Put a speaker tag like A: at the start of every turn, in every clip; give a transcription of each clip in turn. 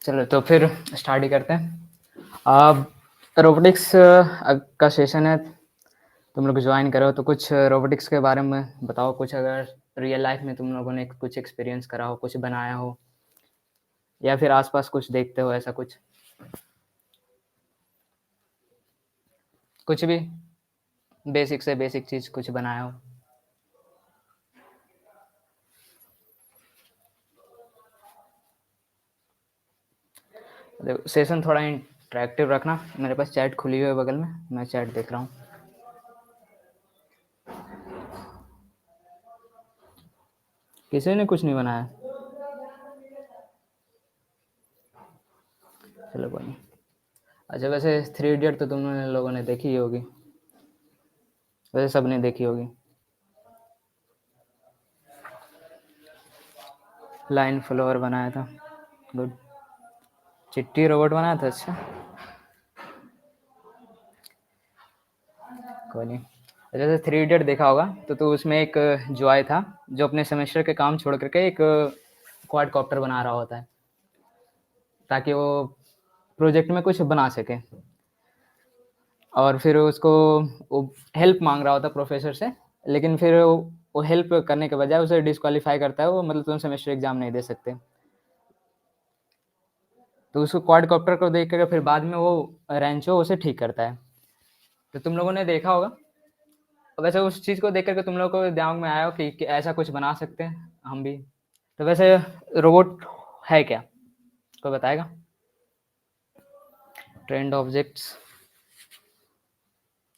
A: चलो तो फिर स्टार्ट ही करते हैं। अब रोबोटिक्स का सेशन है, तुम लोग ज्वाइन करो तो कुछ रोबोटिक्स के बारे में बताओ। कुछ अगर रियल लाइफ में तुम लोगों ने कुछ एक्सपीरियंस करा हो, कुछ बनाया हो, या फिर आसपास कुछ देखते हो, ऐसा कुछ कुछ भी बेसिक से बेसिक चीज कुछ बनाया हो। सेशन थोड़ा इंटरेक्टिव रखना। मेरे पास चैट खुली हुई है बगल में, मैं चैट देख रहा हूँ। किसी ने कुछ नहीं बनाया, चलो कोई नहीं। अच्छा, वैसे 3 इडियट तो तुम लोगों ने देखी ही होगी, वैसे सब ने देखी होगी। लाइन फ्लोवर बनाया था, गुड। चिट्टी रोबोट बनाया था, अच्छा कोई नहीं। जैसे 3 इडियट देखा होगा तो उसमें एक जॉय था जो अपने सेमेस्टर के काम छोड़ करके एक क्वाड कॉप्टर बना रहा होता है ताकि वो प्रोजेक्ट में कुछ बना सके। और फिर उसको वो हेल्प मांग रहा होता प्रोफेसर से, लेकिन फिर वो हेल्प करने के बजाय उसे डिस्क्वालीफाई करता है वो, मतलब तुम सेमेस्टर एग्जाम नहीं दे सकते। तो उसको क्वाड कॉप्टर को देख कर फिर बाद में वो रेंचो उसे ठीक करता है। तो तुम लोगों ने देखा होगा। वैसे उस चीज़ को देख करके तुम लोगों को दिमाग में आया हो कि ऐसा कुछ बना सकते हैं हम भी। तो वैसे रोबोट है क्या, कोई बताएगा? ट्रेंड ऑब्जेक्ट्स,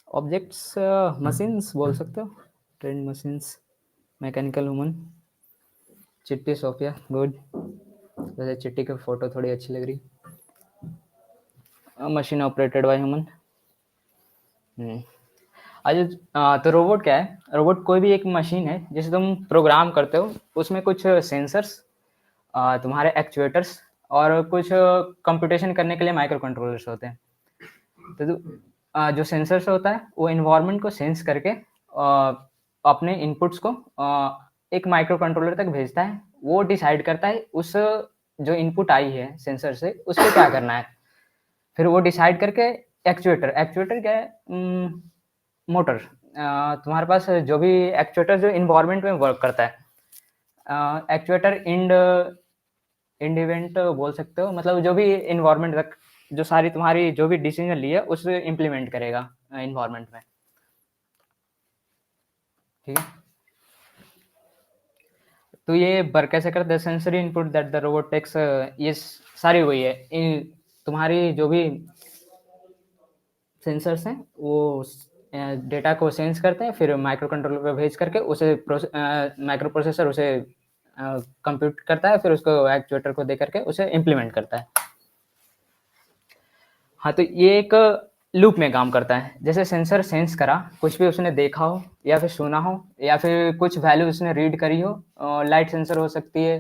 A: ऑब्जेक्ट्स मशीन्स बोल सकते हो। ट्रेंड मशीन्स, मैकेनिकल वुमन, चिट्टी सोफिया, गुड। वैसे चिट्टी की फोटो थोड़ी अच्छी लग रही। Machine operated by human. अच्छा, तो रोबोट क्या है? रोबोट कोई भी एक मशीन है जिसे तुम प्रोग्राम करते हो, उसमें कुछ सेंसर्स, तुम्हारे एक्चुएटर्स और कुछ कंप्यूटेशन करने के लिए माइक्रो कंट्रोलर्स होते हैं। तो जो सेंसर्स होता है वो इन्वायरमेंट को सेंस करके अपने इनपुट्स को एक माइक्रो कंट्रोलर तक भेजता है। वो डिसाइड करता है उस जो इनपुट आई है सेंसर से उसको क्या करना है। फिर वो डिसाइड करके एक्चुएटर, एक्चुएटर क्या है? मोटर। तुम्हारे पास जो भी एक्चुएटर जो इन्वायरमेंट में वर्क करता है, एक्चुएटर इंड इवेंट बोल सकते हो, मतलब जो भी इन्वायरमेंट तक जो सारी तुम्हारी जो भी डिसीजन ली है उसे इम्प्लीमेंट करेगा इन्वायरमेंट में। ठीक है, तो ये वर्क कैसे करता है? Sensory input that the robot takes, ये सारी वही है। तुम्हारी जो भी सेंसर्स हैं वो डेटा को सेंस करते हैं, फिर माइक्रो कंट्रोलर पे भेज करके उसे माइक्रो प्रोसेसर उसे कंप्यूट करता है, फिर उसको एक्चुएटर को दे करके उसे इम्प्लीमेंट करता है। हाँ, तो ये एक लूप में काम करता है। जैसे सेंसर सेंस करा, कुछ भी उसने देखा हो या फिर सुना हो या फिर कुछ वैल्यू उसने रीड करी हो, लाइट सेंसर हो सकती है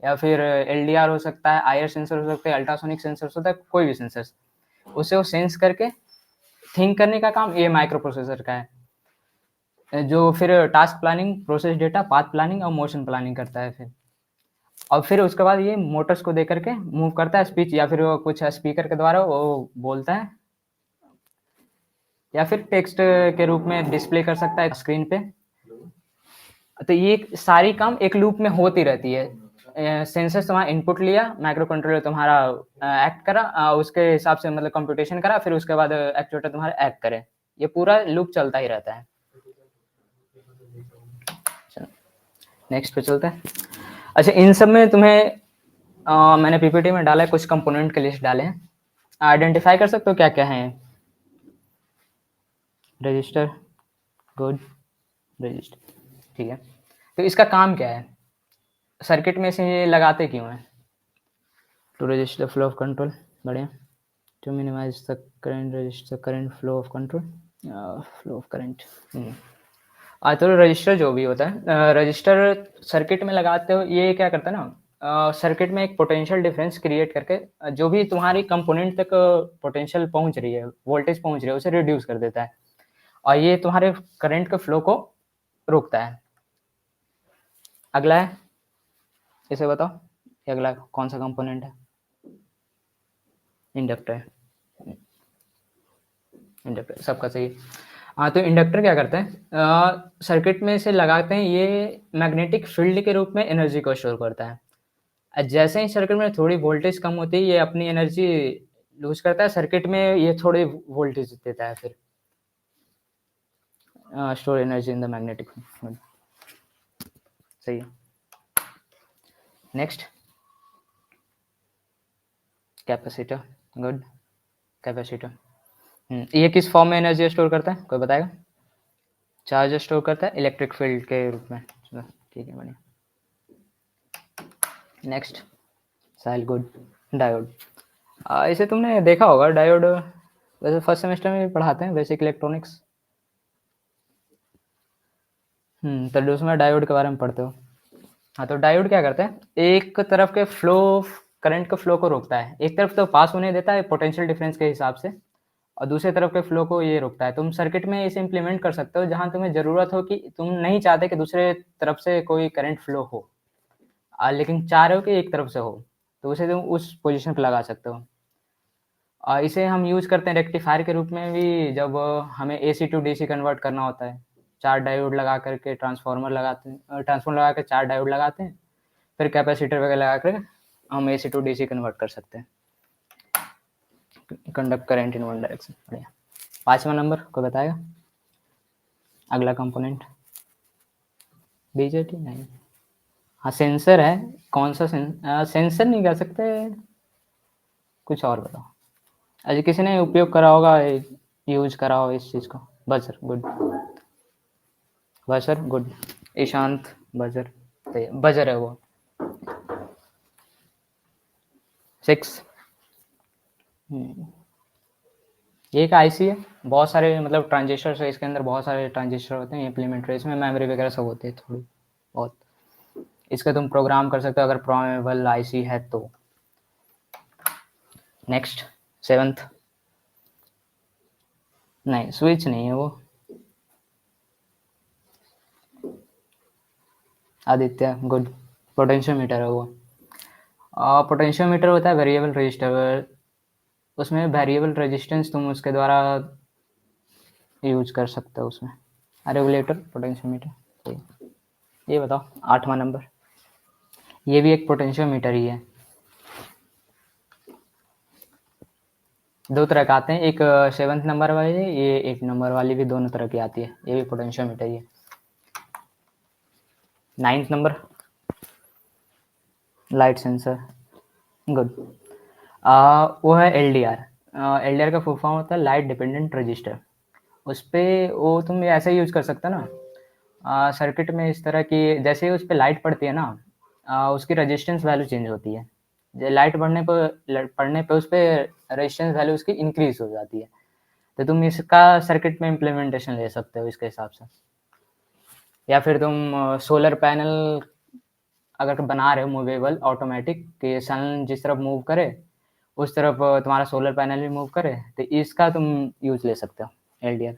A: या फिर एलडीआर हो सकता है, आईआर सेंसर हो सकता है, अल्ट्रासोनिक सेंसर हो सकता है, कोई भी सेंसर, उसे वो सेंस करके थिंक करने का काम ये माइक्रो प्रोसेसर का है, जो फिर task planning, process data, path planning और मोशन प्लानिंग करता है। फिर और फिर उसके बाद ये मोटर्स को दे करके मूव करता है, स्पीच या फिर वो कुछ स्पीकर के द्वारा वो बोलता है या फिर टेक्स्ट के रूप में डिस्प्ले कर सकता है स्क्रीन पे। तो ये सारी काम एक लूप में होती रहती है। सेंसर तुम्हारा इनपुट लिया, माइक्रो कंट्रोलर तुम्हारा एक्ट करा, उसके हिसाब से मतलब कंप्यूटेशन करा, फिर उसके बाद एक्चुएटर तुम्हारा एक्ट करे। ये पूरा लूप चलता ही रहता है। नेक्स्ट पे चलते हैं। अच्छा, इन सब में तुम्हें मैंने पीपीटी में डाला है, कुछ कंपोनेंट के लिस्ट डाले हैं। आइडेंटिफाई कर सकते हो क्या क्या है? रजिस्टर, गुड, रजिस्टर, ठीक है। तो इसका काम क्या है? सर्किट में से ये लगाते क्यों हैं? To resistor flow of control, बढ़िया। To minimize the current, resistor current flow of control, flow of current. तो रजिस्टर जो भी होता है, रजिस्टर सर्किट में लगाते हो, ये क्या करता है ना, सर्किट में एक पोटेंशियल डिफरेंस क्रिएट करके जो भी तुम्हारी कंपोनेंट तक पोटेंशियल पहुंच रही है, वोल्टेज पहुंच रही है, उसे रिड्यूस कर देता है और ये तुम्हारे करंट के फ्लो को रोकता है। अगला है, इसे बताओ, ये अगला कौन सा कंपोनेंट है? इंडक्टर, इंडक्टर सबका सही है। हाँ, तो इंडक्टर क्या करते हैं, सर्किट में इसे लगाते हैं, ये मैग्नेटिक फील्ड के रूप में एनर्जी को स्टोर करता है। जैसे ही सर्किट में थोड़ी वोल्टेज कम होती है, ये अपनी एनर्जी लूज करता है, सर्किट में ये थोड़ी वोल्टेज देता है, फिर store energy in the magnetic field. सही है। Next, capacitor. Good, capacitor. ये किस फॉर्म में एनर्जी स्टोर करता है, कोई बताएगा? चार्ज स्टोर करता है इलेक्ट्रिक फील्ड के रूप में। चलो ठीक है, बढ़िया। नेक्स्ट, साहिल, गुड। डायोड, इसे तुमने देखा होगा, डायोड वैसे फर्स्ट सेमेस्टर में भी पढ़ाते हैं, बेसिक इलेक्ट्रॉनिक्स। तो उसमें डायोड के बारे में पढ़ते हो। हाँ, तो डायोड क्या करता है, एक तरफ के फ्लो, करंट के फ्लो को रोकता है। एक तरफ तो पास होने देता है पोटेंशियल डिफरेंस के हिसाब से, और दूसरे तरफ के फ्लो को ये रोकता है। तुम सर्किट में इसे इम्प्लीमेंट कर सकते हो जहां तुम्हें ज़रूरत हो कि तुम नहीं चाहते कि दूसरे तरफ से कोई करंट फ्लो हो, लेकिन चाह रहे हो कि एक तरफ से हो, तो उसे तुम उस पोजीशन पर लगा सकते हो। इसे हम यूज़ करते हैं रेक्टिफायर के रूप में भी, जब हमें एसी टू डीसी कन्वर्ट करना होता है। 4 डायोड लगा करके ट्रांसफार्मर लगाते हैं, ट्रांसफार्मर लगा के 4 डायोड लगाते हैं, फिर कैपेसिटर वगैरह लगा कर हम एसी टू डीसी कन्वर्ट कर सकते हैं। Conduct current in one direction. बढ़िया। 5वां नंबर को बताएगा, अगला कंपोनेंट। बीजेटी नहीं, हाँ सेंसर है। कौन सा सेंसर नहीं कह सकते, कुछ और बताओ। अच्छा, किसी ने उपयोग करा होगा, यूज करा हो इस चीज़ को। Buzzer, good. Buzzer, good. Ishant, buzzer. तो बजर है वो। 6। ये एक आईसी है, बहुत सारे मतलब ट्रांजिस्टर है इसके अंदर, बहुत सारे ट्रांजिस्टर होते हैं इम्प्लीमेंट, इसमें मेमोरी वगैरह सब होती है थोड़ी बहुत। इसका तुम प्रोग्राम कर सकते हो अगर प्रोग्रामेबल आईसी है तो। Next, 7th। नहीं, स्विच नहीं है वो। आदित्य, गुड। पोटेंशियोमीटर है वो। पोटेंशियोमीटर होता है वेरिएबल रजिस्टर, उसमें वेरिएबल रेजिस्टेंस तुम उसके द्वारा यूज कर सकते हो उसमें। Regulator, potentiometer. ये बताओ, 8वां नंबर। ये भी एक पोटेंशियोमीटर ही है। 2 तरह के आते हैं, एक 7th नंबर वाली, ये 8 नंबर वाली भी दोनों तरह की आती है, ये भी पोटेंशियोमीटर ही है। 9th number, light sensor. Good. वो है एलडीआर। एलडीआर का फुल फॉर्म होता है लाइट डिपेंडेंट रजिस्टर। उस पर वो तुम ऐसे यूज कर सकते हो ना, सर्किट में इस तरह की, जैसे ही उस पर लाइट पड़ती है ना, उसकी रेजिस्टेंस वैल्यू चेंज होती है। लाइट पड़ने पर उस पर रेजिस्टेंस वैल्यू उसकी इंक्रीज हो जाती है। तो तुम इसका सर्किट में इम्प्लीमेंटेशन ले सकते हो इसके हिसाब से। या फिर तुम सोलर पैनल अगर बना रहे हो मूवेबल ऑटोमेटिक, कि सन जिस तरफ मूव करे उस तरफ तुम्हारा सोलर पैनल भी मूव करे, तो इसका तुम यूज ले सकते हो, एलडीआर।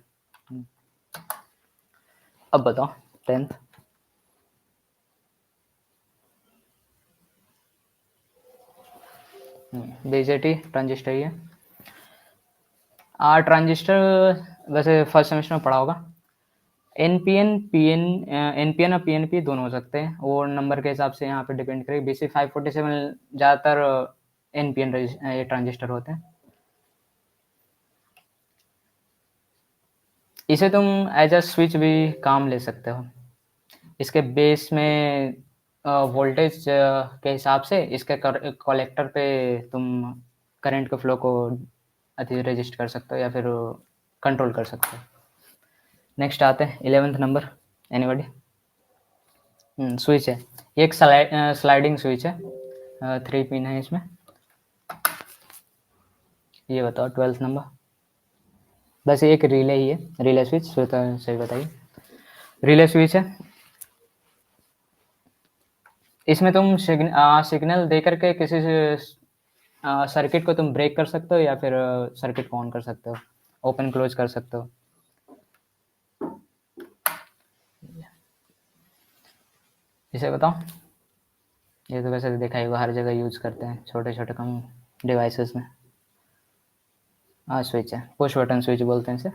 A: अब बताओ, 10th। बीजेटी ट्रांजिस्टर ही है। ट्रांजिस्टर वैसे फर्स्ट सेमेस्टर में पढ़ा होगा। एनपीएन, पीएन, एनपीएन और पीएनपी दोनों हो सकते हैं, वो नंबर के हिसाब से यहाँ पे डिपेंड करेगी। बीसी 547 ज़्यादातर एनपीएन ये ट्रांजिस्टर होते हैं। इसे तुम एज अ स्विच भी काम ले सकते हो। इसके बेस में वोल्टेज के हिसाब से इसके कलेक्टर पे तुम करंट के फ्लो को अति रजिस्ट कर सकते हो या फिर कंट्रोल कर सकते हो। नेक्स्ट आते हैं 11th नंबर। एनीबॉडी? स्विच है, ये एक स्लाइडिंग स्विच है, 3 पिन है इसमें। ये बताओ 12th नंबर। बस एक रिले ही है, रिले स्विच, सही बताइए। रिले स्विच है, इसमें तुम सिग्नल दे करके किसी से सर्किट को तुम ब्रेक कर सकते हो या फिर सर्किट को ऑन कर सकते हो, ओपन क्लोज कर सकते हो। इसे बताओ, ये तो वैसे देखा ही होगा, हर जगह यूज करते हैं छोटे छोटे कम डिवाइसेस में। हाँ स्विच है, पुश बटन स्विच बोलते हैं इसे।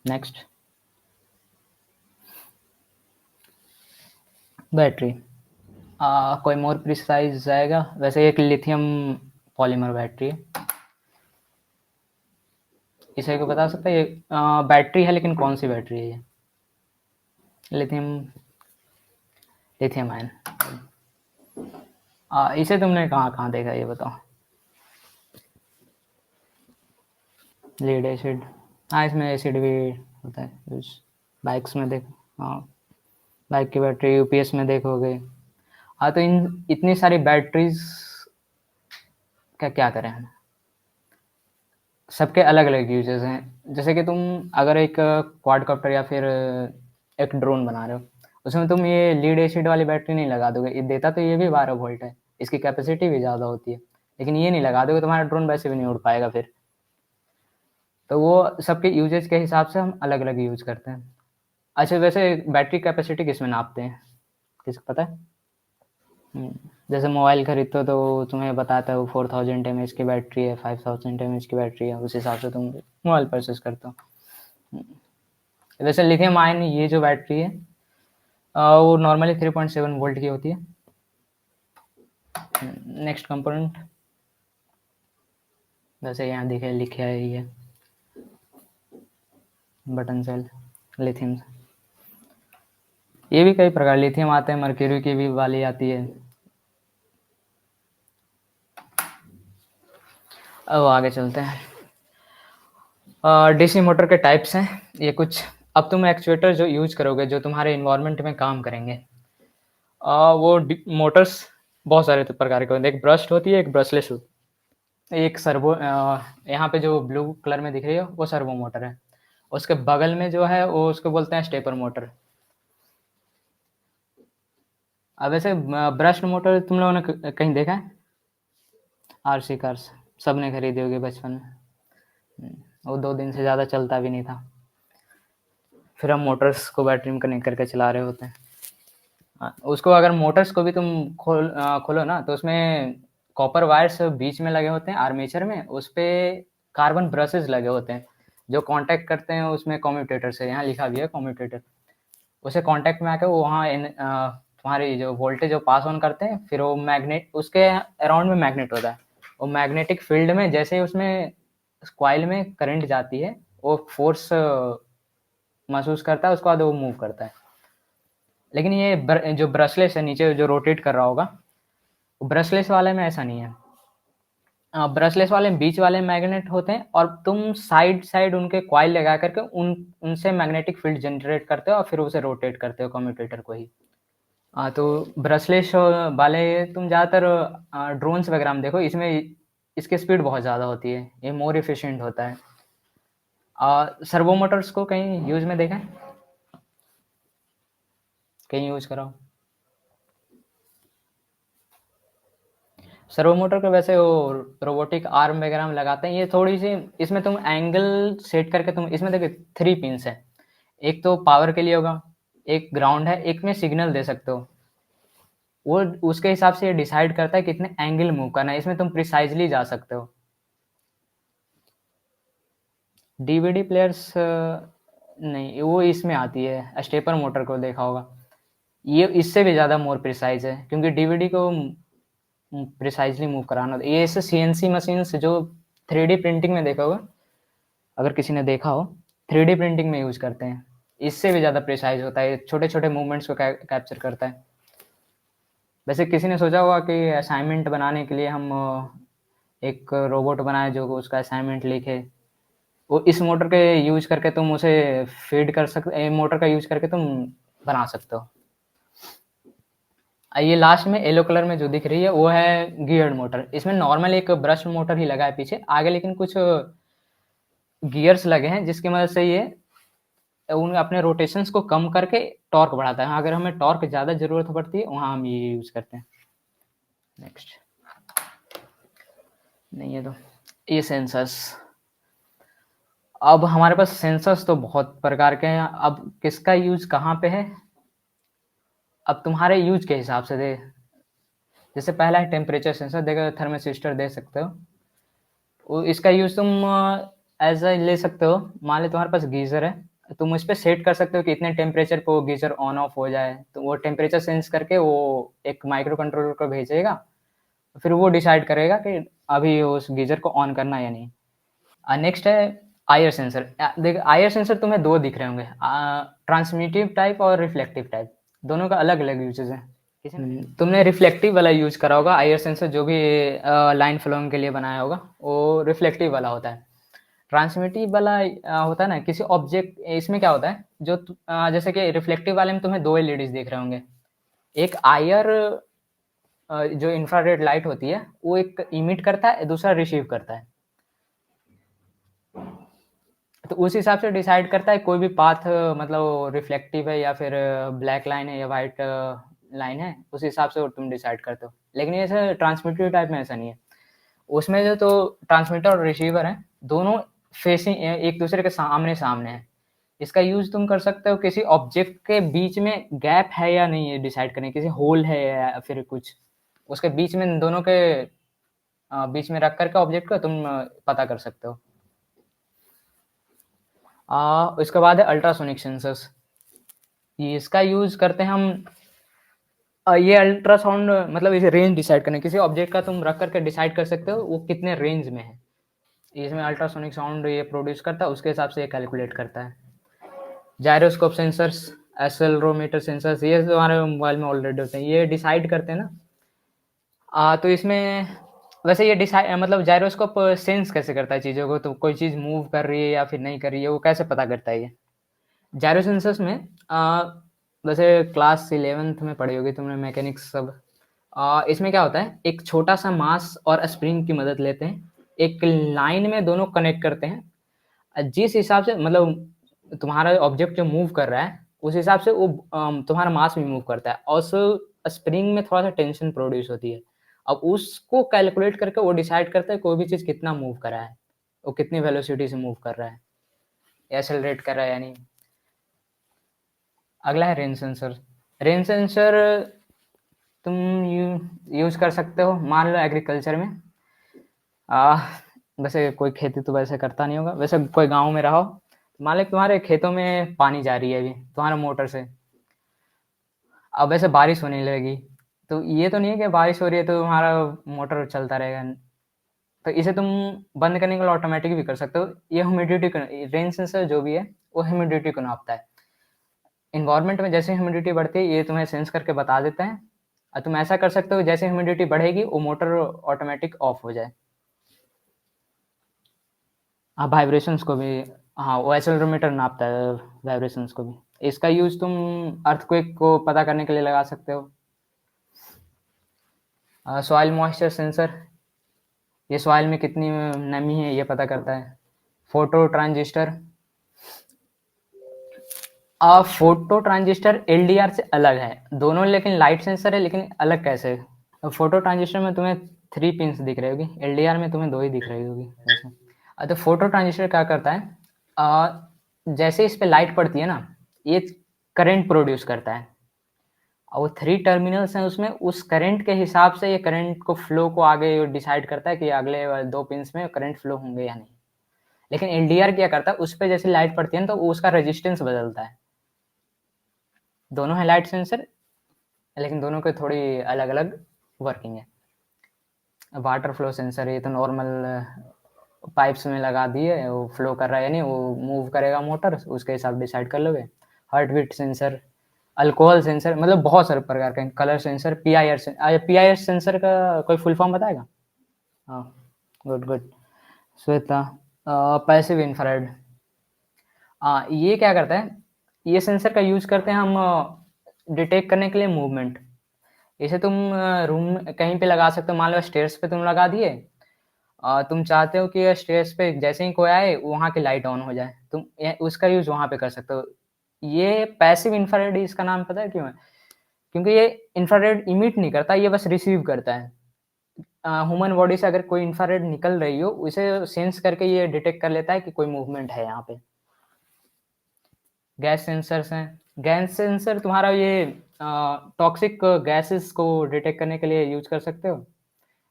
A: Next, battery. कोई मोर प्रिसाइज जाएगा, वैसे एक लिथियम पॉलीमर बैटरी है। इसे को बता सकते हैं, ये बैटरी है लेकिन कौन सी बैटरी है ये? Lithium, lithium ion. इसे तुमने कहाँ कहाँ देखा ये बताओ? लीड एसिड, हाँ इसमें एसिड भी होता है यूज। बाइक्स में देखो, हाँ बाइक की बैटरी यूपीएस में देखोगे। हाँ तो इन इतनी सारी बैटरीज का क्या करें हम? सबके अलग अलग यूजेस हैं। जैसे कि तुम अगर एक क्वाडकॉप्टर या फिर एक ड्रोन बना रहे हो, उसमें तुम ये लीड एसिड वाली बैटरी नहीं लगा दोगे। ये देता तो ये भी 12 वोल्ट है, इसकी कैपेसिटी भी ज़्यादा होती है, लेकिन ये नहीं लगा दोगे, तुम्हारा ड्रोन वैसे भी नहीं उड़ पाएगा फिर। तो वो सबके यूजेज के हिसाब से हम अलग अलग यूज करते हैं। अच्छा वैसे बैटरी कैपेसिटी किस में नापते हैं, किसको पता है? जैसे मोबाइल खरीदते हो तो तुम्हें बताता है वो 4000 mAh की बैटरी है, 5000 mAh की बैटरी है, उस हिसाब से तुम मोबाइल परचेस करते हो। वैसे लिथियम आयन ये जो बैटरी है वो नॉर्मली 3.7 वोल्ट की होती है। नेक्स्ट कंपोनेंट, वैसे यहाँ दिखे लिखे है ये बटन सेल लिथियम। ये भी कई प्रकार लिथियम आते हैं, मर्क्यूरी की भी वाली आती है। अब आगे चलते हैं। डीसी मोटर के टाइप्स हैं ये कुछ। अब तुम एक्चुएटर जो यूज करोगे जो तुम्हारे इन्वायरमेंट में काम करेंगे, वो मोटर्स बहुत सारे प्रकार के होते हैं। एक ब्रश्ड होती है, एक ब्रशलेस होती है, एक सर्वो, यहाँ पे जो ब्लू कलर में दिख रही है वो सर्वो मोटर है। उसके बगल में जो है वो उसको बोलते हैं स्टेपर मोटर। अब वैसे ब्रश्ड मोटर तुम लोगों ने कहीं देखा है? आरसी कार्स सबने खरीदी होगी बचपन में। वो 2 दिन से ज़्यादा चलता भी नहीं था, फिर हम मोटर्स को बैटरी में कनेक्ट करके चला रहे होते हैं। उसको अगर मोटर्स को भी तुम खोलो ना तो उसमें कॉपर वायर्स बीच में लगे होते हैं आर्मेचर में, उस पे कार्बन ब्रशेस लगे होते हैं जो कांटेक्ट करते हैं उसमें कम्यूटेटर से। यहाँ लिखा भी है कम्यूटेटर। उसे कांटेक्ट में आकर वो वहाँ तुम्हारी जो वोल्टेज जो पास ऑन करते हैं, फिर वो मैग्नेट उसके अराउंड में मैग्नेट होता है। वो मैग्नेटिक फील्ड में जैसे ही उसमें कॉइल में करंट जाती है, वो फोर्स महसूस करता है, उसके बाद वो मूव करता है। लेकिन ये जो ब्रशलेस है नीचे जो रोटेट कर रहा होगा, ब्रशलेस वाले में ऐसा नहीं है। ब्रशलेस वाले में बीच वाले मैग्नेट होते हैं और तुम साइड साइड उनके कॉइल लगा करके उनसे मैग्नेटिक फील्ड जनरेट करते हो और फिर उसे रोटेट करते हो कम्यूटेटर को ही। तो ब्रशलेस वाले तुम ज़्यादातर ड्रोन्स वगैरह में देखो, इसमें इसकी स्पीड बहुत ज़्यादा होती है, ये मोर एफिशिएंट होता है। सर्वो मोटर्स को कहीं यूज में देखा है, कहीं यूज कराओ? सर्वो मोटर को वैसे वो रोबोटिक आर्म वगैरह में लगाते हैं। ये थोड़ी सी इसमें तुम एंगल सेट करके तुम इसमें देखो 3 पिंस है, एक तो पावर के लिए होगा, एक ग्राउंड है, एक में सिग्नल दे सकते हो। वो उसके हिसाब से ये डिसाइड करता है कितने एंगल मूव करना है, इसमें तुम प्रिसाइजली जा सकते हो। डीवीडी प्लेयर्स नहीं, वो इसमें आती है, स्टेपर मोटर को देखा होगा। ये इससे भी ज़्यादा मोर प्रिसाइज है क्योंकि डीवीडी को प्रिसाइजली मूव कराना। ये ऐसे सीएनसी मशीन से जो 3D प्रिंटिंग में देखा होगा, अगर किसी ने देखा हो, 3D प्रिंटिंग में यूज करते हैं। इससे भी ज़्यादा प्रिसाइज होता है, छोटे छोटे मूवमेंट्स को कैप्चर करता है। वैसे किसी ने सोचा होगा कि असाइनमेंट बनाने के लिए हम एक रोबोट बनाए जो उसका असाइनमेंट लिखे। वो इस मोटर के यूज करके तुम उसे फीड कर सकते, मोटर का यूज करके तुम बना सकते हो। ये लास्ट में येलो कलर में जो दिख रही है वो है गियर्ड मोटर। इसमें नॉर्मल एक ब्रश मोटर ही लगा है पीछे, आगे लेकिन कुछ गियर्स लगे हैं जिसकी मदद से ये उन अपने रोटेशंस को कम करके टॉर्क बढ़ाता है। अगर हमें टॉर्क ज़्यादा ज़रूरत पड़ती है वहाँ हम ये यूज़ करते हैं। नेक्स्ट, नहीं है तो ये सेंसर्स। अब हमारे पास सेंसर्स तो बहुत प्रकार के हैं, अब किसका यूज कहाँ पे है अब तुम्हारे यूज के हिसाब से दे। जैसे पहला है टेम्परेचर सेंसर, देखो थर्मिस्टर दे सकते हो। इसका यूज़ तुम ऐसा ले सकते हो, मान लो तुम्हारे पास गीज़र है, तुम उस पर सेट कर सकते हो कि इतने टेम्परेचर पे वो गीज़र ऑन ऑफ हो जाए, तो वो टेम्परेचर सेंस करके वो एक माइक्रो कंट्रोलर को भेजेगा, फिर वो डिसाइड करेगा कि अभी उस गीज़र को ऑन करना है या नहीं। नेक्स्ट है आईआर सेंसर। देख, आईआर सेंसर तुम्हें दो दिख रहे होंगे, ट्रांसमिटिव टाइप और रिफ्लेक्टिव टाइप, दोनों का अलग अलग यूजेस है। तुमने रिफ्लेक्टिव वाला यूज करा होगा, आईआर सेंसर जो भी लाइन फ्लोइंग के लिए बनाया होगा वो रिफ्लेक्टिव वाला होता है। ट्रांसमिटिव वाला होता है ना किसी ऑब्जेक्ट, इसमें क्या होता है जो जैसे कि रिफ्लेक्टिव वाले में तुम्हें दो एलईडीज दिख रहे होंगे, एक आईआर जो इंफ्रारेड लाइट होती है वो एक इमिट करता है, दूसरा रिसीव करता है। तो उस हिसाब से डिसाइड करता है कोई भी पाथ, मतलब रिफ्लेक्टिव है या फिर ब्लैक लाइन है या वाइट लाइन है, उस हिसाब से तुम डिसाइड करते हो। लेकिन ऐसे ट्रांसमिटिव टाइप में ऐसा नहीं है, उसमें जो तो ट्रांसमीटर और रिसीवर है दोनों फेसिंग एक दूसरे के सामने सामने है। इसका यूज तुम कर सकते हो किसी ऑब्जेक्ट के बीच में गैप है या नहीं है डिसाइड करने, किसी होल है या फिर कुछ, उसके बीच में दोनों के बीच में रख करके ऑब्जेक्ट को तुम पता कर सकते हो। इसके बाद है अल्ट्रासोनिक सेंसर्स, इसका यूज करते हैं हम ये अल्ट्रासाउंड, मतलब इसे रेंज डिसाइड करने, किसी ऑब्जेक्ट का तुम रख करके डिसाइड कर सकते हो वो कितने रेंज में है, इसमें अल्ट्रासोनिक साउंड ये प्रोड्यूस करता है, उसके हिसाब से ये कैलकुलेट करता है। जायरोस्कोप सेंसर्स, एक्सेलरोमीटर सेंसर्स, ये हमारे मोबाइल में ऑलरेडी होते हैं, ये डिसाइड करते हैं ना। तो इसमें वैसे ये डिसाइड मतलब जायरोस्कोप सेंस कैसे करता है चीज़ों को, तो कोई चीज़ मूव कर रही है या फिर नहीं कर रही है वो कैसे पता करता है ये। जायरो सेंसर्स में वैसे क्लास 11th में पढ़ी होगी तुमने मैकेनिक्स सब। इसमें क्या होता है, एक छोटा सा मास और स्प्रिंग की मदद लेते हैं, एक लाइन में दोनों कनेक्ट करते हैं, जिस हिसाब से मतलब तुम्हारा ऑब्जेक्ट जो मूव कर रहा है उस हिसाब से वो तुम्हारा मास भी मूव करता है, और उस स्प्रिंग में थोड़ा सा टेंशन प्रोड्यूस होती है। अब उसको कैलकुलेट करके वो डिसाइड करता है कोई भी चीज़ कितना मूव कर रहा है, वो कितनी वेलोसिटी से मूव कर रहा है, एक्सेलरेट कर रहा है या नहीं। अगला है रेंज सेंसर। रेंज सेंसर तुम यूज कर सकते हो, मान लो एग्रीकल्चर में, वैसे कोई खेती तो वैसे करता नहीं होगा, वैसे कोई गांव में रहो, मान लो तुम्हारे खेतों में पानी जा रही है अभी तुम्हारा मोटर से, अब वैसे बारिश होने लगी, तो ये तो नहीं है कि बारिश हो रही है तो तुम्हारा मोटर चलता रहेगा, तो इसे तुम बंद करने के लिए ऑटोमेटिक भी कर सकते हो। ये ह्यूमिडिटी को, रेन सेंसर जो भी है वो ह्यूमिडिटी को नापता है, इन्वायरमेंट में जैसे ह्यूमिडिटी बढ़ती है ये तुम्हें सेंस करके बता देता है, और तुम ऐसा कर सकते हो जैसे ह्यूमिडिटी बढ़ेगी वो मोटर ऑटोमेटिक ऑफ हो जाए। हाँ, वाइब्रेशंस को भी, हाँ वो एक्सेलरोमीटर नापता है वाइब्रेशंस को भी। इसका यूज तुम अर्थक्वेक को पता करने के लिए लगा सकते हो। सॉइल मॉइस्चर सेंसर, ये सॉइल में कितनी नमी है ये पता करता है। Photo transistor, photo transistor LDR से अलग है दोनों, लेकिन लाइट सेंसर है, लेकिन अलग कैसे। फोटो ट्रांजिस्टर में तुम्हें 3 पिंस दिख रही होगी, एलडीआर में तुम्हें 2 ही दिख रही होगी वैसे। तो फोटो ट्रांजिस्टर क्या करता है, जैसे इस पे लाइट पड़ती है ना, ये करंट प्रोड्यूस करता है, और वो 3 टर्मिनल्स हैं उसमें, उस करंट के हिसाब से ये करंट को फ्लो को आगे डिसाइड करता है कि अगले 2 पिंस में करंट फ्लो होंगे या नहीं। लेकिन एलडीआर क्या करता है, उस पर जैसे लाइट पड़ती है ना तो उसका रेजिस्टेंस बदलता है। दोनों है लाइट सेंसर, लेकिन दोनों के थोड़ी अलग अलग वर्किंग है। वाटर फ्लो सेंसर, ये तो नॉर्मल पाइप्स में लगा दिए, वो फ्लो कर रहा है या नहीं, वो मूव करेगा मोटर, उसके हिसाब डिसाइड कर लोगे। Heart beat sensor, alcohol sensor, मतलब बहुत सारे प्रकार के। कलर सेंसर, पीआईआर सेंसर का कोई फुल फॉर्म बताएगा। हाँ, good good Shweta. Passive infrared, ये क्या करता है, ये सेंसर का यूज करते हैं हम डिटेक्ट करने के लिए मूवमेंट। इसे तुम रूम कहीं पे लगा सकते हो, मान लो स्टेयर्स पे तुम लगा दिए, तुम चाहते हो कि स्टेयर्स पे जैसे ही कोई आए वहाँ की लाइट ऑन हो जाए, तुम उसका यूज वहाँ पे कर सकते हो। ये पैसिव इंफ्रारेड, इसका नाम पता है क्यों है, क्योंकि ये इंफ्रारेड इमिट नहीं करता, ये बस रिसीव करता है। ह्यूमन बॉडी से अगर कोई इंफ्रारेड निकल रही हो उसे सेंस करके ये डिटेक्ट कर लेता है कि कोई मूवमेंट है यहाँ पे। गैस सेंसर्स हैं, गैस सेंसर तुम्हारा ये टॉक्सिक गैसेस को डिटेक्ट करने के लिए यूज कर सकते हो।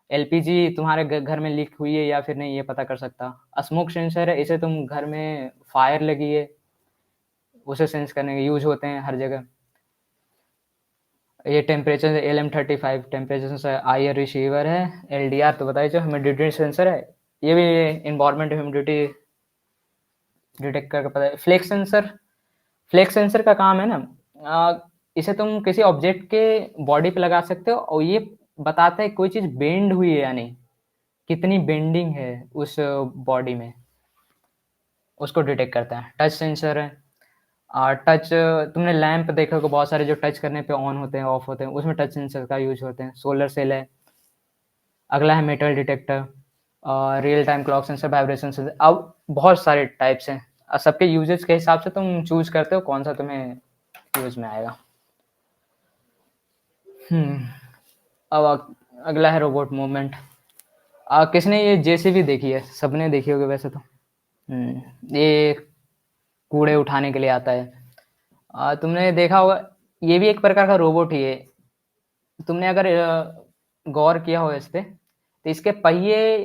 A: एलपीजी तुम्हारे घर में लीक हुई है या फिर नहीं, ये पता कर सकता। स्मोक सेंसर है, इसे तुम घर में फायर लगी है उसे सेंस करने के यूज होते हैं हर जगह। ये टेम्परेचर LM35 टेम्परेचर से आई रिसीवर है। LDR तो बताइए, जो ह्यूमिडिटी सेंसर है, ये भी इन्वायरमेंट ह्यूमिडिटी डिटेक्ट करके पता है। फ्लेक्स सेंसर का काम है ना, इसे तुम किसी ऑब्जेक्ट के बॉडी पे लगा सकते हो और ये बताता है कोई चीज बेंड हुई है या नहीं, कितनी बेंडिंग है उस बॉडी में, उसको डिटेक्ट करता है। टच सेंसर है। टच, तुमने लैंप देखा होगा, बहुत सारे जो टच करने पे ऑन होते हैं ऑफ होते हैं, उसमें टच सेंसर का यूज होते हैं। सोलर सेल है। अगला है metal detector, real time clock sensor, vibration sensor. अब बहुत सारे टाइप्स हैं, सबके यूजेस के हिसाब से तुम चूज करते हो कौन सा तुम्हें यूज में आएगा। अब अगला है रोबोट मूवमेंट। किसने ये जेसीबी देखी है? सबने देखी होगी वैसे तो। ये कूड़े उठाने के लिए आता है। तुमने देखा होगा, ये भी एक प्रकार का रोबोट ही है। तुमने अगर गौर किया हो इस पे, तो इसके पहिए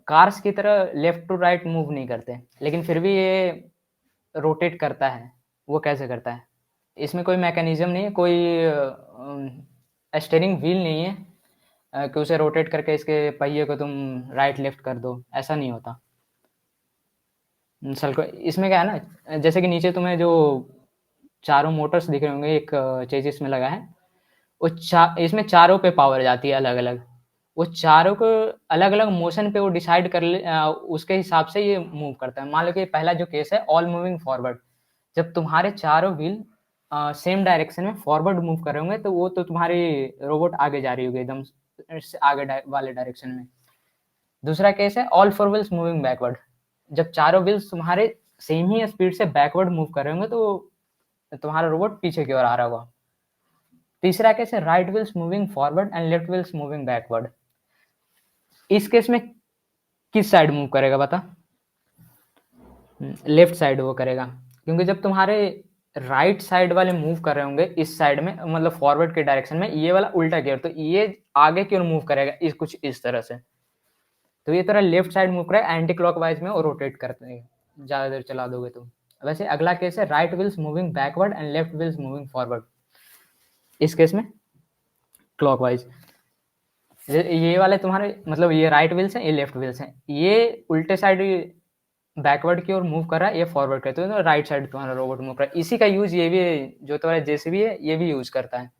A: कार्स की तरह लेफ्ट टू राइट मूव नहीं करते, लेकिन फिर भी ये रोटेट करता है। वो कैसे करता है? इसमें कोई मैकेनिज्म नहीं है, कोई स्टीयरिंग व्हील नहीं है कि उसे रोटेट करके इसके पहिए को तुम राइट लेफ्ट कर दो, ऐसा नहीं होता। सल्को इसमें क्या है ना, जैसे कि नीचे तुम्हें जो चारों मोटर्स दिख रहे होंगे, एक चेजिस में लगा है, वो इसमें चारों पे पावर जाती है अलग अलग। वो चारों को अलग अलग मोशन पे वो डिसाइड कर ले, उसके हिसाब से ये मूव करता है। मान लो कि पहला जो केस है, ऑल मूविंग फॉरवर्ड। जब तुम्हारे चारों व्हील सेम डायरेक्शन में फॉरवर्ड मूव कर रहे होंगे, तो वो तो तुम्हारी रोबोट आगे जा रही होगी एकदम आगे वाले डायरेक्शन में। दूसरा केस है all four wheels moving backward. जब चारों व्हील्स तुम्हारे सेम ही स्पीड से बैकवर्ड मूव कर रहे होंगे, तो तुम्हारा रोबोट पीछे की ओर आ रहा होगा। तीसरा केस है right wheels moving forward and left wheels moving backward. इस केस में किस साइड मूव करेगा बता? लेफ्ट साइड वो करेगा, क्योंकि जब तुम्हारे राइट साइड वाले मूव कर रहे होंगे इस साइड में, मतलब फॉरवर्ड के डायरेक्शन में, ये वाला उल्टा गियर, तो ये आगे की ओर मूव करेगा कुछ इस तरह से। तो ये तरह लेफ्ट साइड मूव करे एंटी क्लॉकवाइज में, और रोटेट करते हैं ज्यादा देर चला दोगे तो। वैसे अगला केस है right wheels moving backward and left wheels moving forward. इस केस में क्लॉकवाइज। ये वाले तुम्हारे, मतलब ये राइट व्हील्स हैं, ये लेफ्ट व्हील्स हैं, ये उल्टे साइड बैकवर्ड की ओर मूव कर रहा है, ये फॉरवर्ड करते हैं, तो राइट साइड तुम्हारा रोबोट मूव कर रहा है। इसी का यूज ये भी जो तुम्हारा जेसीबी है, ये भी यूज करता है।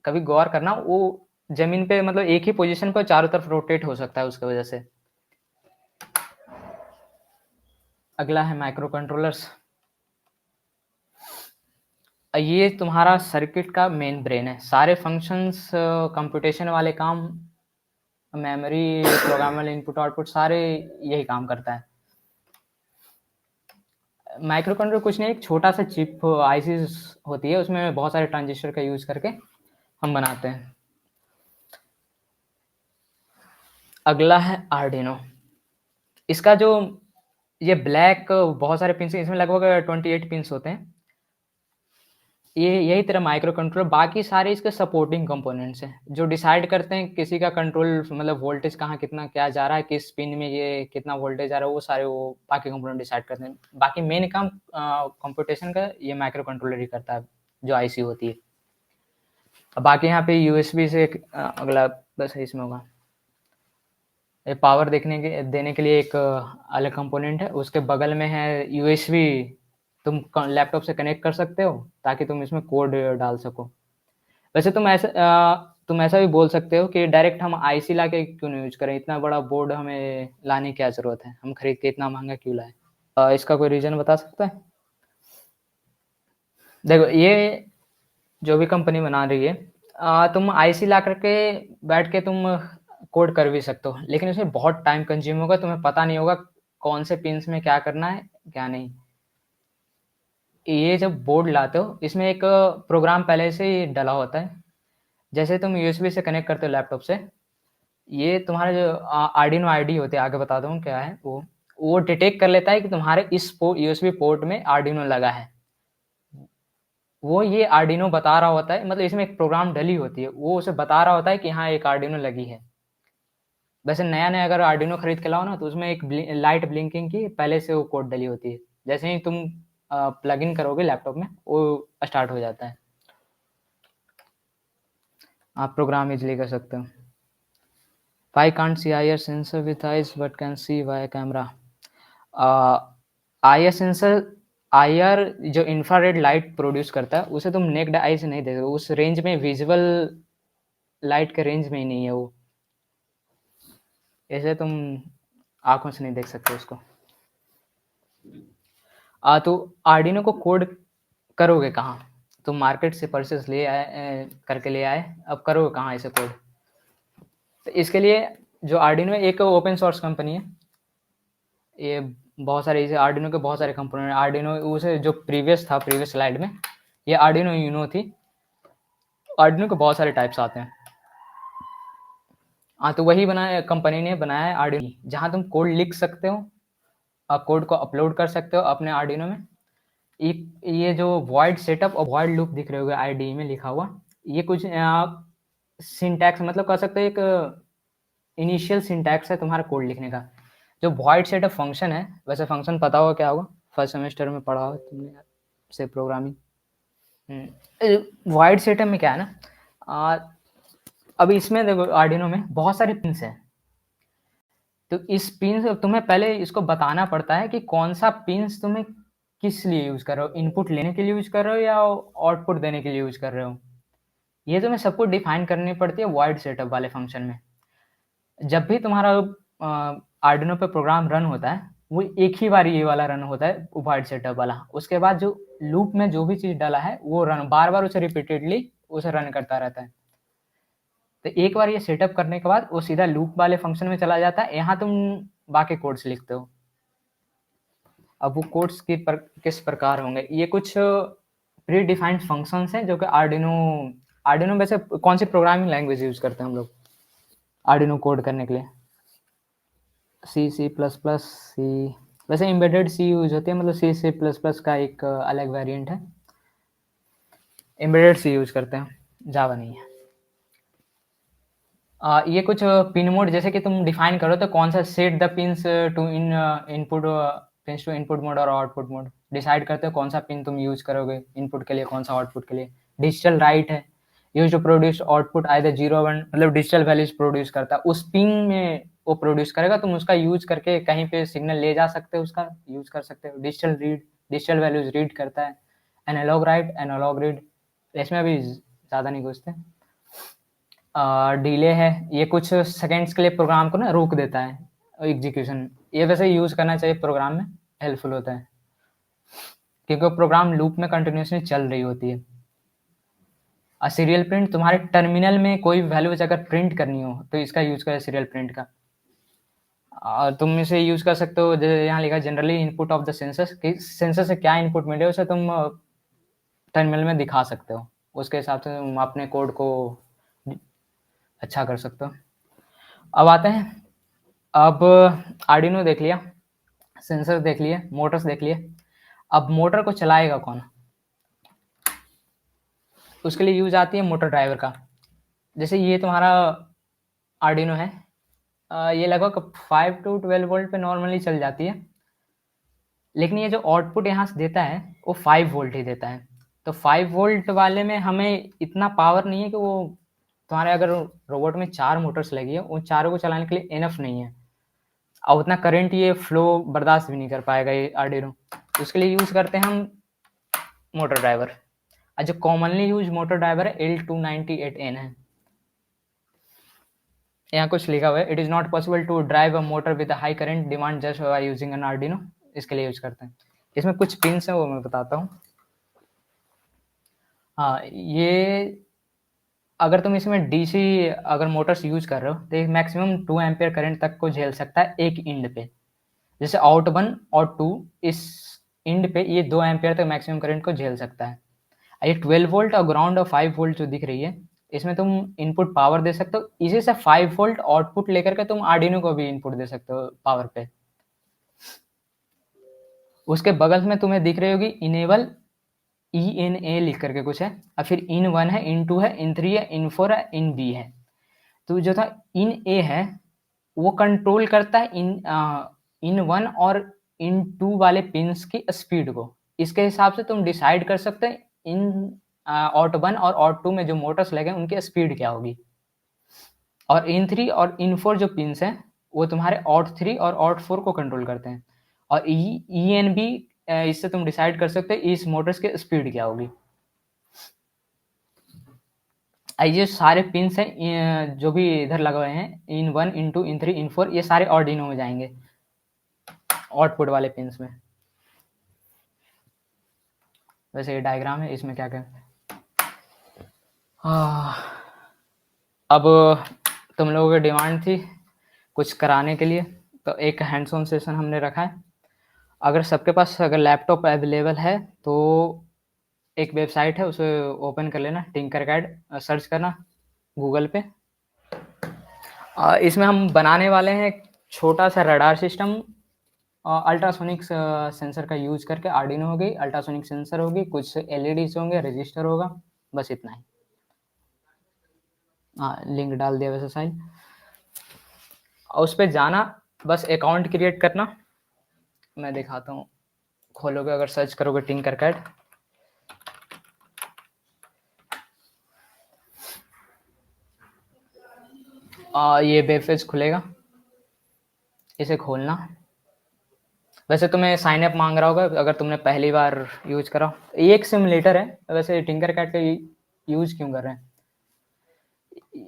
A: कभी गौर करना, वो जमीन पे मतलब एक ही पोजीशन पर चारों तरफ रोटेट हो सकता है उसकी वजह से। अगला है माइक्रो कंट्रोलर्स। ये तुम्हारा सर्किट का मेन ब्रेन है। सारे फंक्शंस, कंप्यूटेशन वाले काम, मेमोरी, प्रोग्रामेबल इनपुट आउटपुट, सारे यही काम करता है। माइक्रो कंट्रोलर कुछ नहीं, एक छोटा सा चिप आईसी होती है, उसमें बहुत सारे ट्रांजिस्टर का यूज करके हम बनाते हैं। अगला है आर्डिनो। इसका जो ये ब्लैक बहुत सारे पिन, इसमें लगभग 28 पिन होते हैं। ये यही तरह माइक्रो कंट्रोलर, बाकी सारे इसके सपोर्टिंग कंपोनेंट्स हैं जो डिसाइड करते हैं किसी का कंट्रोल, मतलब वोल्टेज कहाँ कितना क्या जा रहा है, किस पिन में ये कितना वोल्टेज आ रहा है, वो सारे वो बाकी कंपोनेंट डिसाइड करते हैं। बाकी मेन काम कंप्यूटेशन का ये माइक्रो कंट्रोलर ही करता है, जो आईसी होती है। बाकी यहाँ पे यूएसबी से अगला बस इसमें होगा, ये पावर देने के लिए एक अलग कंपोनेंट है, उसके बगल में है यूएसबी। तुम लैपटॉप से कनेक्ट कर सकते हो ताकि तुम इसमें कोड डाल सको। वैसे तुम ऐसा भी बोल सकते हो कि डायरेक्ट हम आईसी ला के क्यों नहीं यूज करें, इतना बड़ा बोर्ड हमें लाने की क्या जरूरत है, हम खरीद के इतना महंगा क्यों लाए? इसका कोई रीजन बता सकता है? देखो, ये जो भी कंपनी बना रही है, तुम आईसी ला करके बैठ के तुम कोड कर भी सकते हो, लेकिन उसमें बहुत टाइम कंज्यूम होगा, तुम्हें पता नहीं होगा कौन से पिन्स में क्या करना है क्या नहीं। ये जब बोर्ड लाते हो, इसमें एक प्रोग्राम पहले से ही डला होता है। जैसे तुम यूएसबी से कनेक्ट करते हो लैपटॉप से, ये तुम्हारे जो आर्डिनो आईडी होते हैं, आगे बता दूँ क्या है वो डिटेक्ट कर लेता है कि तुम्हारे इस यूएसबी पोर्ट में आर्डिनो लगा है। वो ये आर्डिनो बता रहा होता है, मतलब इसमें एक प्रोग्राम डली होती है, वो उसे बता रहा होता है कि हाँ एक आर्डिनो लगी है। वैसे नया-नया अगर आर्डिनो खरीद के लाओ ना, तो उसमें एक लाइट ब्लिंकिंग की पहले से वो कोड डली होती है। जैसे ही तुम प्लग इन करोगे लैपटॉप में, वो स्टार्ट हो जाता है। आप प्रोग्राम इजीली कर सकते हो। Why can't see IR sensor with eyes but can see via camera? IR sensor, IR जो इंफ्रारेड लाइट प्रोड्यूस करता है, उसे तुम नेक्ड आई से नहीं देख सकते। उस रेंज में, विजुअल लाइट के रेंज में ही नहीं है वो। ऐसे तुम आंखों से नहीं देख सकते उसको। तो आर्डिनो को कोड करोगे कहाँ? तुम मार्केट से परचेस ले आए, करके ले आए, अब करोगे कहाँ इसे कोड? तो इसके लिए जो आर्डिनो एक ओपन सोर्स कंपनी है, ये बहुत सारे इसे आर्डिनो के बहुत सारे कंपोनेंट। आर्डिनो उसे जो प्रीवियस था, प्रीवियस स्लाइड में ये आर्डिनो यूनो थी। आर्डिनो के बहुत सारे टाइप्स आते हैं। हाँ, तो वही बनाया, कंपनी ने बनाया है आर्डिनो, जहाँ तुम कोड लिख सकते हो, कोड को अपलोड कर सकते हो अपने आर्डिनो में। ये जो वॉइड सेटअप और वॉइड लूप दिख रहे होगे आईडी में लिखा हुआ, ये कुछ सिंटैक्स, मतलब कह सकते हो एक इनिशियल सिंटैक्स है तुम्हारा कोड लिखने का। जो वॉइड सेटअप फंक्शन है, वैसे फंक्शन पता होगा क्या होगा, फर्स्ट सेमेस्टर में पढ़ा हो तुमने से प्रोग्रामिंग। वॉइड सेटअप में क्या है ना, अभी इसमें देखो आर्डिनो में बहुत सारे पिंस हैं। तो इस पिन से तुम्हें पहले इसको बताना पड़ता है कि कौन सा पिंस तुम्हें किस लिए यूज कर रहे हो, इनपुट लेने के लिए यूज कर रहे हो या आउटपुट देने के लिए यूज कर रहे हो। ये तुम्हें सब कुछ डिफाइन करनी पड़ती है वॉइड सेटअप वाले फंक्शन में। जब भी तुम्हारा आर्डिनो पे प्रोग्राम रन होता है, वो एक ही बार ये वाला रन होता है, वॉइड सेटअप वाला। उसके बाद जो लूप में जो भी चीज डाला है वो रन, बार बार उसे रिपीटेडली उसे रन करता रहता है। तो एक बार ये सेटअप करने के बाद वो सीधा लूप वाले फंक्शन में चला जाता है। यहाँ तुम बाकी कोड्स लिखते हो। अब वो कोड्स किस प्रकार होंगे, ये कुछ प्री डिफाइंड फंक्शंस हैं जो कि आर्डिनो वैसे कौन सी प्रोग्रामिंग लैंग्वेज यूज करते हैं हम लोग आर्डिनो कोड करने के लिए? सी। वैसे एम्बेडेड सी यूज होती है, मतलब C++ का एक अलग वेरिएंट है। एम्बेडेड सी यूज करते हैं, जावा नहीं है। ये कुछ पिन मोड, जैसे कि तुम डिफाइन करो तो कौन सा set the pins to input pins to input mode और आउटपुट मोड, डिसाइड करते हो कौन सा पिन तुम यूज करोगे इनपुट के लिए, कौन सा आउटपुट के लिए। डिजिटल राइट है, use to produce output either 0 1, मतलब डिजिटल वैल्यूज प्रोड्यूस करता है, उस पिन में वो प्रोड्यूस करेगा, तुम उसका यूज करके कहीं पे सिग्नल ले जा सकते हो, उसका यूज कर सकते हो। Digital read, digital values read करता है। एनालॉग राइट, एनालॉग रीड, इसमें अभी ज़्यादा नहीं घुसते। डिले है, ये कुछ सेकंड्स के लिए प्रोग्राम को ना रोक देता है एग्जीक्यूशन। ये वैसे यूज करना चाहिए प्रोग्राम में, हेल्पफुल होता है, क्योंकि प्रोग्राम लूप में कंटिन्यूसली चल रही होती है। सीरियल प्रिंट, तुम्हारे टर्मिनल में कोई वैल्यूज अगर प्रिंट करनी हो तो इसका यूज करें सीरियल प्रिंट का। और तुम इसे यूज कर सकते हो, जैसे यहाँ लिखा generally input of the census, कि सेंसर से क्या इनपुट मिले उसे तुम टर्मिनल में दिखा सकते हो, उसके हिसाब से तुम अपने कोड को अच्छा कर सकते हो। अब आते हैं, अब आर्डिनो देख लिया, सेंसर देख लिए, मोटर्स देख लिए। अब मोटर को चलाएगा कौन? उसके लिए यूज आती है मोटर ड्राइवर का। जैसे ये तुम्हारा आर्डिनो है, ये लगभग 5 to 12 वोल्ट पे नॉर्मली चल जाती है, लेकिन ये जो आउटपुट यहाँ से देता है वो 5 वोल्ट ही देता है। तो 5 वोल्ट वाले में हमें इतना पावर नहीं है कि वो तुम्हारे, अगर रोबोट में 4 मोटर्स लगी है, उन चारों को चलाने के लिए इनफ नहीं है, और उतना करंट ये फ्लो बर्दाश्त भी नहीं कर पाएगा ये आर्डिनो। तो उसके लिए यूज करते हैं हम मोटर ड्राइवर। जो कॉमनली यूज मोटर ड्राइवर है L298N है। यहाँ कुछ लिखा हुआ है, it is not possible to drive a motor with high current demand just by using an Arduino. इसके लिए यूज करते हैं। इसमें कुछ पिंस है वो मैं बताता हूँ। हाँ, ये अगर तुम इसमें डीसी अगर मोटर्स यूज कर रहे हो तो मैक्सिमम 2 एम्पियर करंट तक को झेल सकता है एक इंड पे। जैसे आउट 1 और 2, इस इंड पे ये 2 एम्पियर तक मैक्सिमम करंट को झेल सकता है। ये 12 वोल्ट और ग्राउंड और 5 वोल्ट जो दिख रही है, इसमें तुम इनपुट पावर दे सकते हो। इसी से 5 वोल्ट आउटपुट लेकर के तुम आर्डिनो को भी इनपुट दे सकते हो पावर पे। उसके बगल में तुम्हें दिख रही होगी इनेबल ENA लिख करके कुछ है, और फिर in1 है, in2 है, in3 है, in4 है, in B है। तो जो था in A है वो कंट्रोल करता है in1 और in2 वाले पिंस की स्पीड को। इसके हिसाब से तुम डिसाइड कर सकते हैं इन OUT1 और OUT2 में जो मोटर्स लगे उनकी स्पीड क्या होगी। और in3 और in4 जो पिंस हैं वो तुम्हारे OUT3 और OUT4 को कंट्रोल करते हैं। और ENB इससे तुम डिसाइड कर सकते हो इस मोटर्स की स्पीड क्या होगी। ये सारे पिंस हैं जो भी इधर लगे हुए हैं, in1, in2, in3, in4, ये सारे ऑर्डिनो में जाएंगे, आउटपुट वाले पिंस में। वैसे ये डायग्राम है, इसमें क्या क्या अब तुम लोगों की डिमांड थी कुछ कराने के लिए, तो एक हैंड्स ऑन सेशन हमने रखा है। अगर सबके पास अगर लैपटॉप अवेलेबल है तो एक वेबसाइट है उसे ओपन कर लेना, टिंकरकैड सर्च करना गूगल पे। इसमें हम बनाने वाले हैं छोटा सा रडार सिस्टम, अल्ट्रासोनिक सेंसर का यूज करके। आर्डिनो होगी, अल्ट्रासोनिक सेंसर होगी, कुछ एलईडीज होंगे, रजिस्टर होगा, बस इतना ही। हाँ, लिंक डाल दिया वैसे साइड। और उस पर जाना, बस अकाउंट क्रिएट करना। मैं दिखाता हूँ, खोलोगे अगर सर्च करोगे टिंकरकैड, ये वेब पेज खुलेगा, इसे खोलना। वैसे तुम्हें साइन अप मांग रहा होगा अगर तुमने पहली बार यूज करा। ये एक सिमुलेटर है, वैसे टिंकरकैड का यूज क्यों कर रहे हैं,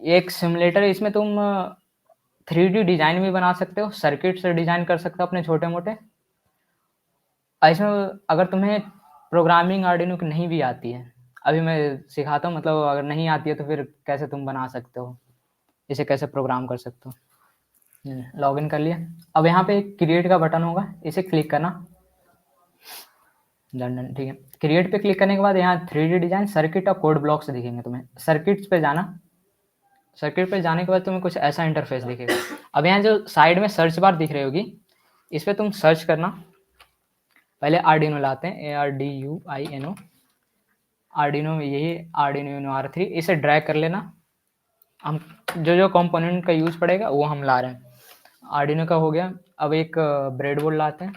A: एक सिमुलेटर है, इसमें तुम 3D डिजाइन भी बना सकते हो, सर्किट से डिजाइन कर सकते हो अपने छोटे मोटे। इसमें अगर तुम्हें प्रोग्रामिंग आर्डिनो की नहीं भी आती है, अभी मैं सिखाता हूँ, मतलब अगर नहीं आती है तो फिर कैसे तुम बना सकते हो, इसे कैसे प्रोग्राम कर सकते हो। लॉगिन कर लिया। अब यहाँ पे क्रिएट का बटन होगा, इसे क्लिक करना। डन, ठीक है। क्रिएट पे क्लिक करने के बाद यहाँ 3D डिजाइन, सर्किट और कोड ब्लॉक्स दिखेंगे तुम्हें। सर्किट्स पे जाना, सर्किट पे जाने के बाद तुम्हें कुछ ऐसा इंटरफेस दिखेगा। अब यहाँ जो साइड में सर्च बार दिख रही होगी, इस पर तुम सर्च करना। पहले आर्डिनो लाते हैं, ARDUINO, आर्डिनो में यही आर्डिनो यूनो R3, इसे ड्रैग कर लेना। हम जो जो कंपोनेंट का यूज पड़ेगा वो हम ला रहे हैं। आर्डिनो का हो गया। अब एक ब्रेडबोर्ड लाते हैं,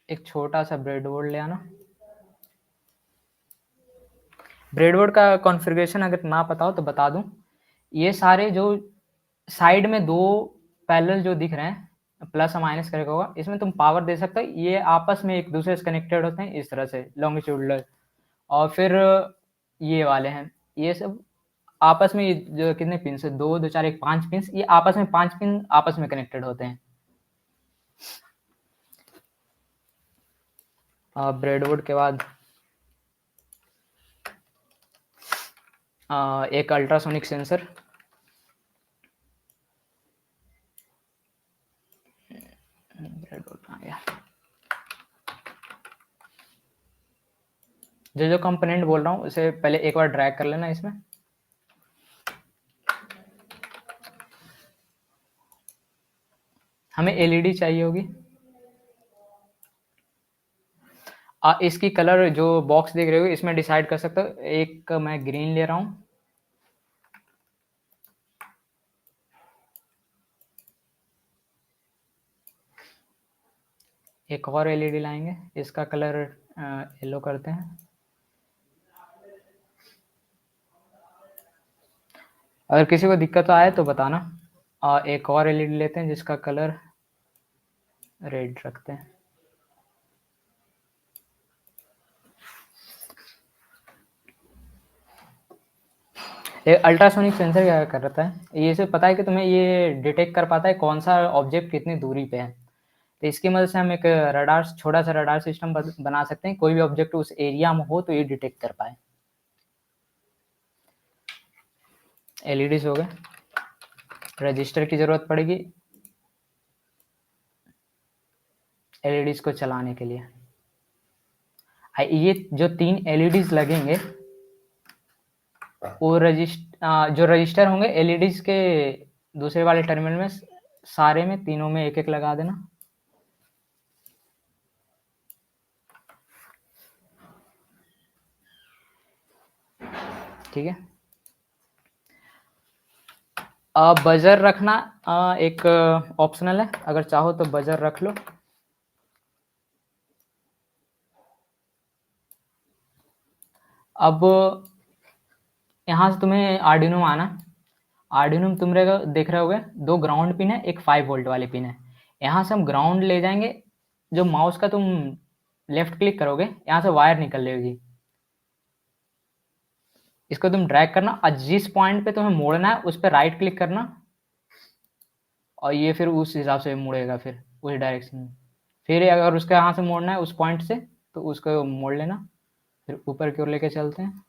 A: एक छोटा सा ब्रेडबोर्ड ले आना। ब्रेडबोर्ड का कॉन्फ़िगरेशन अगर ना पता हो तो बता दूं, ये सारे जो साइड में दो पैरेलल जो दिख रहे हैं प्लस और माइनस करके होगा, इसमें तुम पावर दे सकते हो। ये आपस में एक दूसरे से कनेक्टेड होते हैं इस तरह से लॉन्गिट्यूडल। और फिर ये वाले हैं, ये सब आपस में जो कितने पिन है, 2 2 4 1 5 पिन, ये आपस में 5 पिन आपस में कनेक्टेड होते हैं। ब्रेडबोर्ड के बाद एक अल्ट्रासोनिक सेंसर, ब्रेडबोर्ड आ गया। जो जो कंपोनेंट बोल रहा हूँ उसे पहले एक बार ड्रैग कर लेना इसमें। हमें एलईडी चाहिए होगी। इसकी कलर जो बॉक्स देख रहे हो इसमें डिसाइड कर सकते हो। एक मैं ग्रीन ले रहा हूँ, एक और एलईडी लाएंगे, इसका कलर येलो करते हैं। अगर किसी को दिक्कत आए तो बताना। एक और एलईडी लेते हैं जिसका कलर रेड रखते हैं। ये अल्ट्रासोनिक सेंसर क्या कर रहा है, ये से पता है कि तुम्हें ये डिटेक्ट कर पाता है कौन सा ऑब्जेक्ट कितनी दूरी पे है। तो इसकी मदद से हम एक रडार, छोटा सा रडार सिस्टम बना सकते हैं, कोई भी ऑब्जेक्ट उस एरिया में हो तो ये डिटेक्ट कर पाए। एलईडीज हो गए। रजिस्टर की जरूरत पड़ेगी एलईडीज को चलाने के लिए। ये जो 3 एलईडीज लगेंगे वो जो रजिस्टर होंगे एलईडीज के दूसरे वाले टर्मिनल में, सारे में तीनों में एक एक लगा देना। ठीक है। बजर रखना एक ऑप्शनल है, अगर चाहो तो बजर रख लो। अब यहाँ से तुम्हें आर्डिनो में आना। आर्डिनो में तुम देख रहे होगे 2 ग्राउंड पिन है, एक 5 वोल्ट वाली पिन है। यहाँ से हम ग्राउंड ले जाएंगे, जो माउस का तुम लेफ्ट क्लिक करोगे यहाँ से वायर निकल लेगी, इसको तुम ड्रैग करना और जिस पॉइंट पे तुम्हें मोड़ना है उस पर राइट क्लिक करना और ये फिर उस हिसाब से मुड़ेगा, फिर उस डायरेक्शन में। फिर अगर उसका यहाँ से मोड़ना है उस पॉइंट से तो उसको मोड़ लेना, फिर ऊपर की ओर लेके चलते हैं।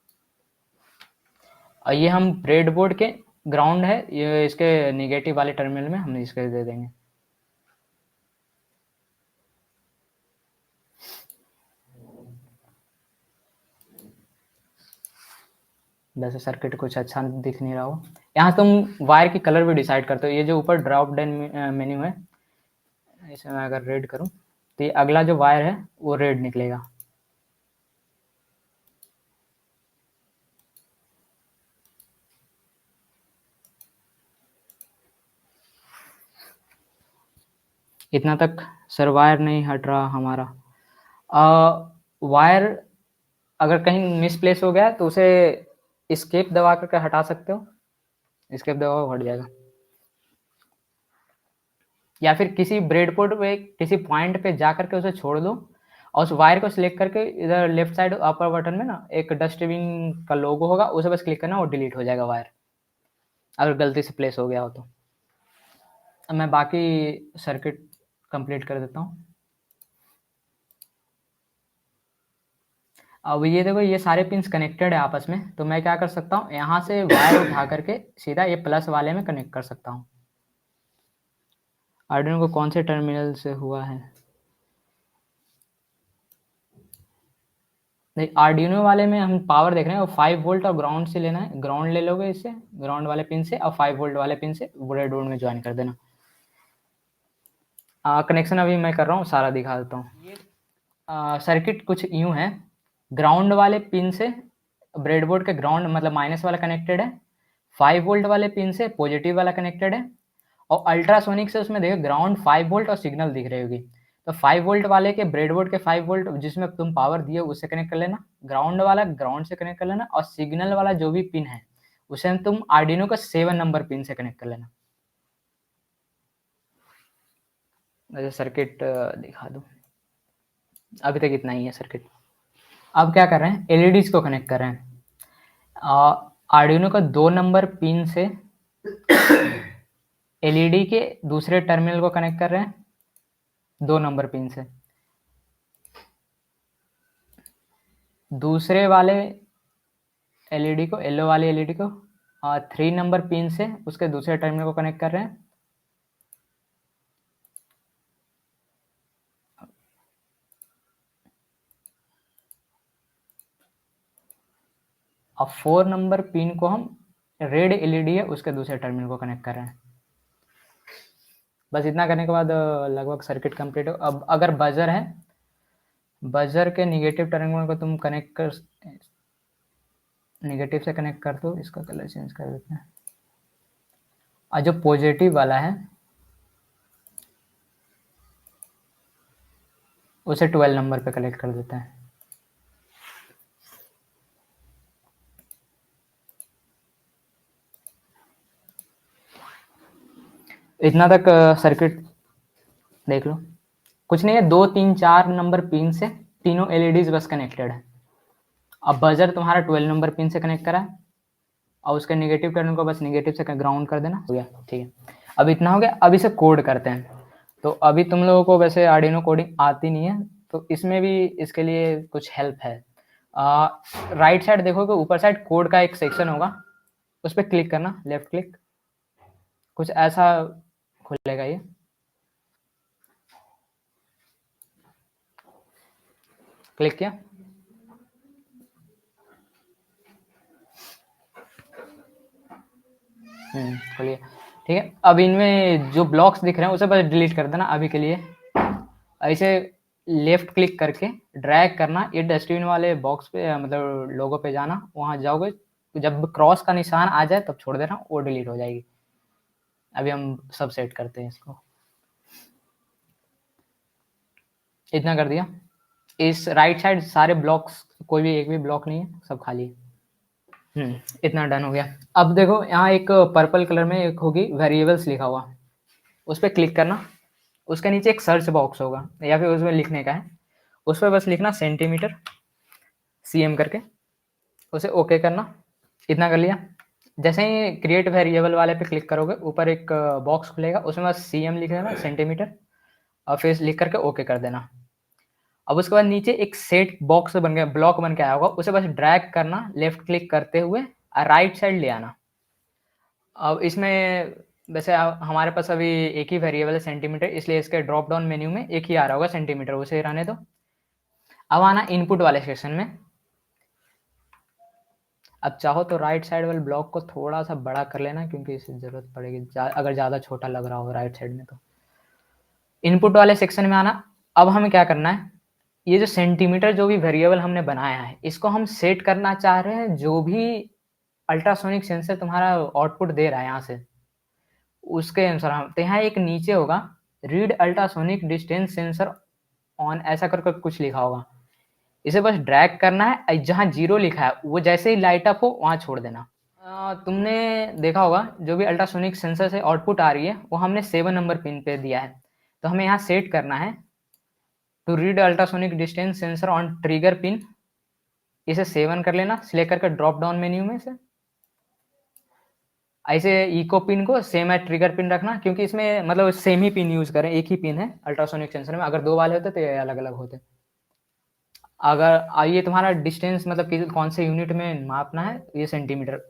A: और ये हम ब्रेडबोर्ड के ग्राउंड है, ये इसके निगेटिव वाले टर्मिनल में हम इसके दे देंगे। वैसे सर्किट कुछ अच्छा दिख नहीं रहा हो। यहाँ तुम वायर की कलर भी डिसाइड करते हो। ये जो ऊपर ड्रॉप डाउन मेन्यू है, इसमें मैं अगर रेड करूँ तो ये अगला जो वायर है वो रेड निकलेगा। इतना तक सर वायर नहीं हट रहा हमारा। वायर अगर कहीं मिसप्लेस हो गया तो उसे एस्केप दबा करके हटा सकते हो, एस्केप दबाओ हट जाएगा। या फिर किसी ब्रेडबोर्ड पे किसी पॉइंट पे जा करके उसे छोड़ दो और उस वायर को सिलेक्ट करके इधर लेफ्ट साइड अपर बटन में ना एक डस्टबिन का लोगो होगा, उसे बस क्लिक करना और डिलीट हो जाएगा वायर, अगर गलती से प्लेस हो गया हो तो। अब मैं बाकी सर्किट कंप्लीट कर देता हूँ। अब ये देखो ये सारे पिंस कनेक्टेड है आपस में, तो मैं क्या कर सकता हूँ यहाँ से वायर उठा करके सीधा ये प्लस वाले में कनेक्ट कर सकता हूँ। आर्डिनो को कौन से टर्मिनल से हुआ है? नहीं, आर्डिनो वाले में हम पावर देख रहे हैं, वो 5 वोल्ट और ग्राउंड से लेना है। ग्राउंड ले लोगे इससे, ग्राउंड वाले पिन से, और 5 वोल्ट वाले पिन से ब्रेडबोर्ड में ज्वाइन कर देना। कनेक्शन अभी मैं कर रहा हूँ, सारा दिखा देता हूँ। ये सर्किट कुछ यूँ है, ग्राउंड वाले पिन से ब्रेडबोर्ड के ग्राउंड मतलब माइनस वाला कनेक्टेड है, 5 वोल्ट वाले पिन से पॉजिटिव वाला कनेक्टेड है, और अल्ट्रासोनिक से उसमें देखो ग्राउंड 5 वोल्ट और सिग्नल दिख रही होगी। तो 5 वोल्ट वाले के ब्रेडबोर्ड के 5 वोल्ट जिसमें तुम पावर दिए उससे कनेक्ट कर लेना, ग्राउंड वाला ग्राउंड से कनेक्ट कर लेना, और सिग्नल वाला जो भी पिन है उसे तुम आर्डिनो का 7 नंबर पिन से कनेक्ट कर लेना। वैसे सर्किट दिखा दूँ, अभी तक इतना ही है सर्किट। अब क्या कर रहे हैं, एलईडीज को कनेक्ट कर रहे हैं। आर्डिनो का 2 नंबर पिन से एलईडी के दूसरे टर्मिनल को कनेक्ट कर रहे हैं 2 नंबर पिन से। दूसरे वाले एलईडी को, येलो वाली एलईडी को 3 नंबर पिन से उसके दूसरे टर्मिनल को कनेक्ट कर रहे हैं। और 4 नंबर पिन को हम रेड एलईडी है उसके दूसरे टर्मिनल को कनेक्ट कर रहे हैं। बस इतना करने के बाद लगभग सर्किट कंप्लीट हो। अब अगर बजर है, बजर के निगेटिव टर्मिनल को तुम कनेक्ट कर, निगेटिव से कनेक्ट कर दो। इसका कलर चेंज कर देते हैं। और जो पॉजिटिव वाला है उसे 12 नंबर पे कनेक्ट कर देते हैं। इतना तक सर्किट देख लो। कुछ नहीं है, 2 3 4 नंबर पिन से तीनों एलईडीज बस कनेक्टेड है। अब बजर तुम्हारा 12 नंबर पिन से कनेक्ट करा है और उसके निगेटिव टर्मिनल को बस निगेटिव से ग्राउंड कर देना, हो गया। ठीक है, अब इतना हो गया। अब इसे कोड करते हैं। तो अभी तुम लोगों को वैसे आर्डिनो कोडिंग आती नहीं है, तो इसमें भी इसके लिए कुछ हेल्प है। राइट साइड देखोगे, ऊपर साइड कोड का एक सेक्शन होगा, उस पर क्लिक करना, लेफ्ट क्लिक, कुछ ऐसा खुलेगा। ये क्लिक किया, खोलिए। ठीक है, अब इनमें जो ब्लॉक्स दिख रहे हैं उसे बस डिलीट कर देना अभी के लिए। ऐसे लेफ्ट क्लिक करके ड्रैग करना, ये डस्टबिन वाले बॉक्स पे मतलब लोगो पे जाना, वहाँ जाओगे जब क्रॉस का निशान आ जाए तब छोड़ देना, वो डिलीट हो जाएगी। अभी हम सब सेट करते हैं इसको। इतना कर दिया। इस राइट साइड सारे ब्लॉक्स, कोई भी एक भी ब्लॉक नहीं है, सब खाली है। इतना डन हो गया। अब देखो यहाँ एक पर्पल कलर में एक होगी वेरिएबल्स लिखा हुआ, उस पर क्लिक करना। उसके नीचे एक सर्च बॉक्स होगा या फिर उसमें लिखने का है, उस पर बस लिखना सेंटीमीटर सीएम करके, उसे ओके करना। इतना कर लिया। जैसे ही क्रिएट वेरिएबल वाले पे क्लिक करोगे, ऊपर एक बॉक्स खुलेगा, उसमें बस सीएम लिख देना, सेंटीमीटर, और फिर लिख करके ओके कर देना। अब उसके बाद नीचे एक सेट बॉक्स बन गया, ब्लॉक बन के आया होगा, उसे बस ड्रैग करना लेफ्ट क्लिक करते हुए और राइट साइड ले आना। अब इसमें वैसे हमारे पास अभी एक ही वेरिएबल है सेंटीमीटर, इसलिए इसके ड्रॉप डाउन मेन्यू में एक ही आ रहा होगा सेंटीमीटर, उसे रहने दो। अब आना इनपुट वाले सेक्शन में। अब चाहो तो राइट साइड वाले ब्लॉक को थोड़ा सा बड़ा कर लेना, क्योंकि इससे जरूरत पड़ेगी अगर ज़्यादा छोटा लग रहा हो राइट साइड में तो। इनपुट वाले सेक्शन में आना। अब हमें क्या करना है, ये जो सेंटीमीटर जो भी वेरिएबल हमने बनाया है, इसको हम सेट करना चाह रहे हैं जो भी अल्ट्रासोनिक सेंसर तुम्हारा आउटपुट दे रहा है यहाँ से, उसके अनुसार हम तो यहाँ एक नीचे होगा read ultrasonic distance sensor on, ऐसा करके कुछ लिखा होगा। इसे बस ड्रैग करना है, जहाँ 0 लिखा है वो जैसे ही लाइट अप हो वहाँ छोड़ देना। तुमने देखा होगा जो भी अल्ट्रासोनिक सेंसर से आउटपुट आ रही है वो हमने 7 नंबर पिन पे दिया है, तो हमें यहाँ सेट करना है to read ultrasonic distance sensor on trigger pin. इसे 7 कर लेना, सिलेक्ट करके ड्रॉप डाउन मेन्यू में से ऐसे इको पिन को सेम है ट्रिगर पिन रखना, क्योंकि इसमें मतलब सेम ही पिन यूज करें, एक ही पिन है अल्ट्रासोनिक सेंसर में। अगर 2 वाले होते तो ये अलग अलग होते। अगर ये तुम्हारा डिस्टेंस मतलब कि कौन से यूनिट में मापना है, ये सेंटीमीटर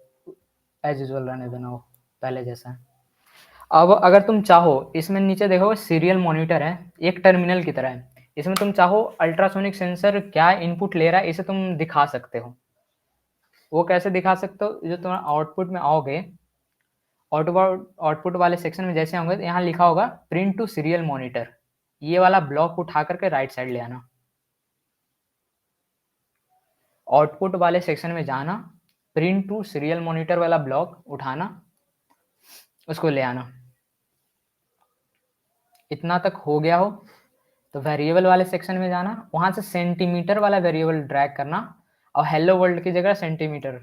A: एज यूजल रहने देना हो पहले जैसा है। अब अगर तुम चाहो, इसमें नीचे देखो सीरियल मॉनिटर है, एक टर्मिनल की तरह है, इसमें तुम चाहो अल्ट्रासोनिक सेंसर क्या इनपुट ले रहा है इसे तुम दिखा सकते हो। वो कैसे दिखा सकते हो, जो तुम्हारा आउटपुट में आओगे, आउटपुट वाले सेक्शन में जैसे होंगे तो यहाँ लिखा होगा प्रिंट टू सीरियल मॉनिटर, ये वाला ब्लॉक उठा करके राइट साइड ले आना। आउटपुट वाले सेक्शन में जाना, प्रिंट टू सीरियल मॉनिटर वाला ब्लॉक उठाना, उसको ले आना। इतना तक हो गया हो तो वेरिएबल वाले सेक्शन में जाना, वहां से सेंटीमीटर वाला वेरिएबल ड्रैग करना और हेलो वर्ल्ड की जगह सेंटीमीटर।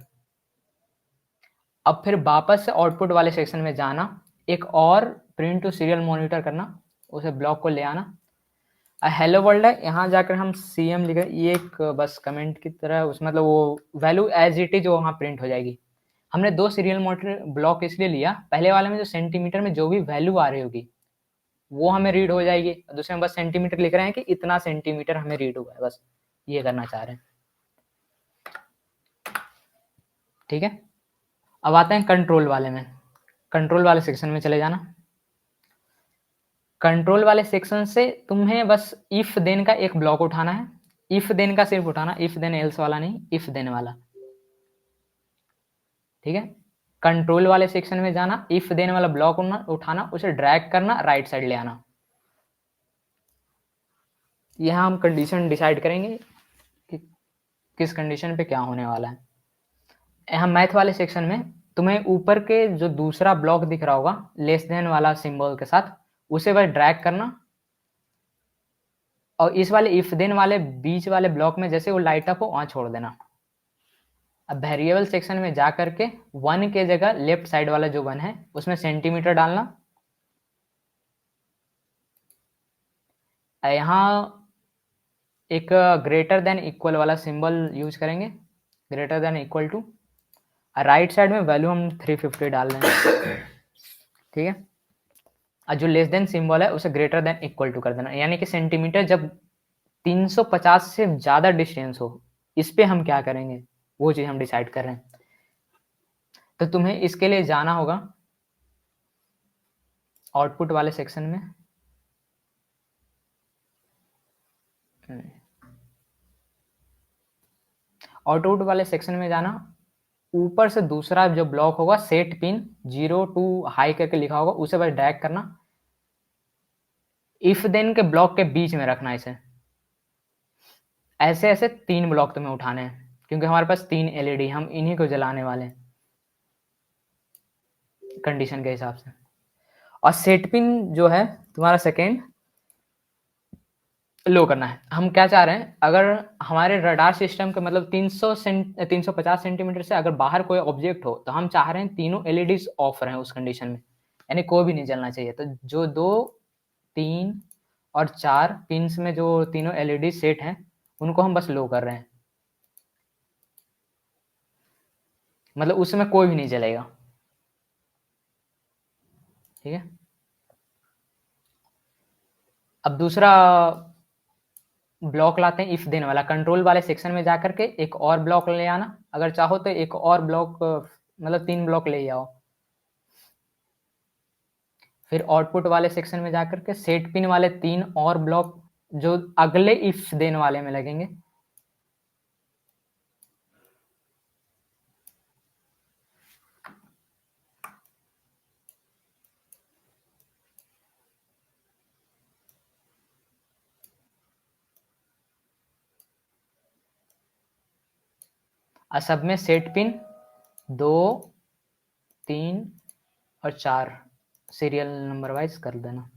A: अब फिर वापस से आउटपुट वाले सेक्शन में जाना, एक और प्रिंट टू सीरियल मॉनिटर करना, उसे ब्लॉक को ले आना। हेलो वर्ल्ड है, यहाँ जाकर हम सीएम लिख, ये एक बस कमेंट की तरह, उस मतलब वो वैल्यू एज इट इज वहाँ प्रिंट हो जाएगी। हमने 2 सीरियल मॉनिटर ब्लॉक इसलिए लिया, पहले वाले में जो सेंटीमीटर में जो भी वैल्यू आ रही होगी वो हमें रीड हो जाएगी, दूसरे में बस सेंटीमीटर लिख रहे हैं कि इतना सेंटीमीटर हमें रीड हुआ है, बस ये करना चाह रहे हैं। ठीक है, अब आते हैं कंट्रोल वाले में। कंट्रोल वाले सेक्शन में चले जाना। कंट्रोल वाले सेक्शन से तुम्हें बस इफ देन का एक ब्लॉक उठाना है, इफ देन का सिर्फ उठाना, इफ देन एल्स वाला नहीं, इफ देन वाला। ठीक है, कंट्रोल वाले सेक्शन में जाना, इफ देन वाला ब्लॉक उठाना, उसे ड्रैग करना, राइट साइड ले आना। यहाँ हम कंडीशन डिसाइड करेंगे कि किस कंडीशन पे क्या होने वाला है। यहाँ मैथ वाले सेक्शन में तुम्हें ऊपर के जो दूसरा ब्लॉक दिख रहा होगा लेस देन वाला सिंबल के साथ, उसे बस ड्रैग करना और इस वाले इफ देन वाले बीच वाले ब्लॉक में जैसे वो लाइट अप हो वहां छोड़ देना। अब वेरिएबल सेक्शन में जा करके 1 के जगह लेफ्ट साइड वाला जो 1 है उसमें सेंटीमीटर डालना। यहाँ एक ग्रेटर देन इक्वल वाला सिंबल यूज करेंगे, greater than equal to, right side में वैल्यू हम 350 डाल देंगे। ठीक है, और जो लेस देन सिंबल है उसे ग्रेटर देन इक्वल टू कर देना, यानी कि सेंटीमीटर जब 350 से ज्यादा डिस्टेंस हो, इस पे हम क्या करेंगे वो चीज हम डिसाइड कर रहे हैं। तो तुम्हें इसके लिए जाना होगा आउटपुट वाले सेक्शन में, आउटपुट वाले सेक्शन में जाना, ऊपर से दूसरा जो ब्लॉक होगा सेट पिन 0 टू हाई करके लिखा होगा, उसे बस ड्रैग करना, इफ देन के ब्लॉक के बीच में रखना इसे। ऐसे ऐसे 3 ब्लॉक तुम्हें उठाने हैं, क्योंकि हमारे पास 3 एलईडी, हम इन्हीं को जलाने वाले हैं कंडीशन के हिसाब से। और सेट पिन जो है तुम्हारा सेकेंड लो करना है। हम क्या चाह रहे हैं, अगर हमारे रडार सिस्टम के मतलब 350 सेंटीमीटर से अगर बाहर कोई ऑब्जेक्ट हो, तो हम चाह रहे हैं तीनों एलईडीज ऑफ रहें उस कंडीशन में, यानी कोई भी नहीं जलना चाहिए। तो जो 2, 3 और 4 पिंस में जो तीनों एलईडी सेट हैं, उनको हम बस लो कर रहे हैं, मतलब उसमें कोई भी नहीं जलेगा। ठीक है। अब दूसरा ब्लॉक लाते हैं इफ देन वाला। कंट्रोल वाले सेक्शन में जाकर के एक और ब्लॉक ले आना, अगर चाहो तो एक और ब्लॉक, मतलब 3 ब्लॉक ले आओ। फिर आउटपुट वाले सेक्शन में जाकर के सेट पिन वाले 3 और ब्लॉक जो अगले इफ देन वाले में लगेंगे। सब में सेट पिन 2, 3 और 4 सीरियल नंबर वाइज कर देना।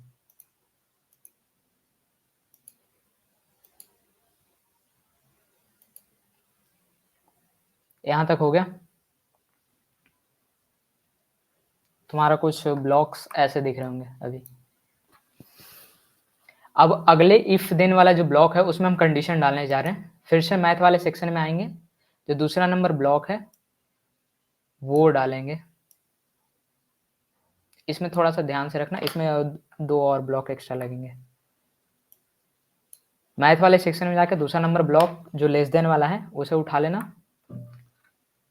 A: यहां तक हो गया। तुम्हारा कुछ ब्लॉक्स ऐसे दिख रहे होंगे अभी। अब अगले इफ देन वाला जो ब्लॉक है उसमें हम कंडीशन डालने जा रहे हैं। फिर से मैथ वाले सेक्शन में आएंगे, जो दूसरा नंबर ब्लॉक है वो डालेंगे। इसमें थोड़ा सा ध्यान से रखना, इसमें 2 और ब्लॉक एक्स्ट्रा लगेंगे। मैथ वाले सेक्शन में जाकर दूसरा नंबर ब्लॉक जो लेस देन वाला है उसे उठा लेना।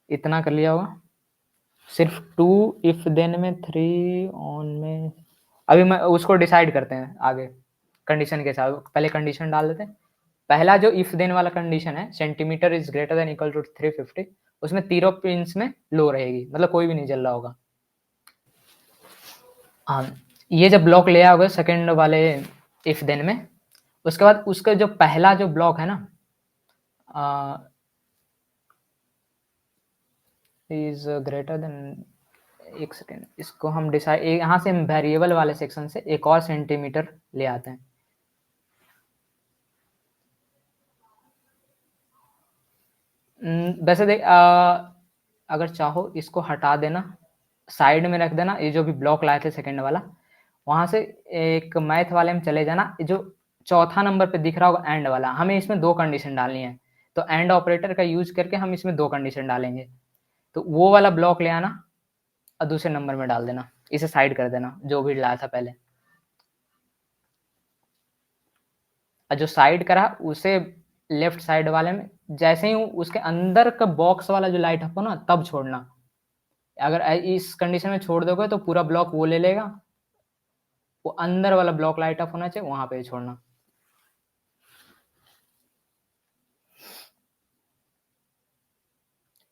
A: इतना कर लिया होगा। सिर्फ 2 इफ देन में, 3 ऑन में, अभी मैं उसको डिसाइड करते हैं आगे कंडीशन के साथ। पहले कंडीशन डाल देते हैं। पहला जो इफ देन वाला कंडीशन है, centimetre is greater than equal to 350, उसमें तीनों पिंस में लो रहेगी, मतलब कोई भी नहीं जल रहा होगा। हाँ, ये जब ब्लॉक ले आओगे सेकेंड वाले इफ देन में, उसके बाद उसका जो पहला जो ब्लॉक है ना, इज ग्रेटर देन, एक सेकेंड, इसको हम डिसाइड, यहाँ से हम वेरिएबल वाले सेक्शन से एक और सेंटीमीटर ले आते हैं। वैसे देख, अगर चाहो इसको हटा देना, साइड में रख देना। ये जो भी ब्लॉक लाए थे सेकंड वाला, वहां से एक मैथ वाले में चले जाना। जो चौथा नंबर पे दिख रहा होगा एंड वाला, हमें इसमें 2 कंडीशन डालनी है। तो एंड ऑपरेटर का यूज करके हम इसमें 2 कंडीशन डालेंगे। तो वो वाला ब्लॉक ले आना और दूसरे नंबर में डाल देना, इसे साइड कर देना जो भी लाया था पहले। और जो साइड करा उसे लेफ्ट साइड वाले में, जैसे ही उसके अंदर का बॉक्स वाला जो लाइट हो ना, तब छोड़ना। अगर इस कंडीशन में छोड़ दोगे तो पूरा ब्लॉक वो ले लेगा, वो अंदर वाला ब्लॉक लाइट अप होना चाहिए, वहां पे छोड़ना।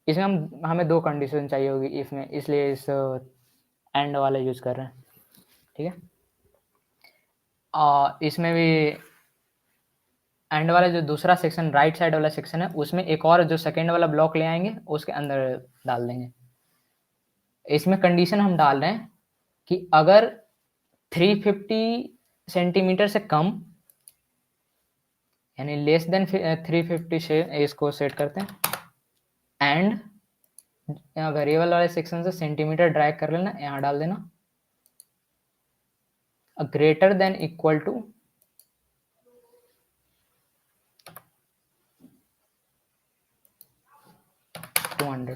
A: इसमें हमें 2 कंडीशन चाहिए होगी इफ में, इसलिए इस एंड वाला यूज कर रहे हैं। ठीक है। इसमें भी एंड वाला जो दूसरा सेक्शन राइट साइड वाला सेक्शन है, उसमें एक और जो सेकेंड वाला ब्लॉक ले आएंगे, उसके अंदर डाल देंगे। इसमें कंडीशन हम डाल रहे हैं कि अगर 350 सेंटीमीटर से कम, यानी लेस देन 350 से इसको सेट करते हैं। एंड यहाँ वेरिएबल वाले सेक्शन से सेंटीमीटर ड्रैग कर लेना, यहाँ डाल देना। Greater than equal to 200।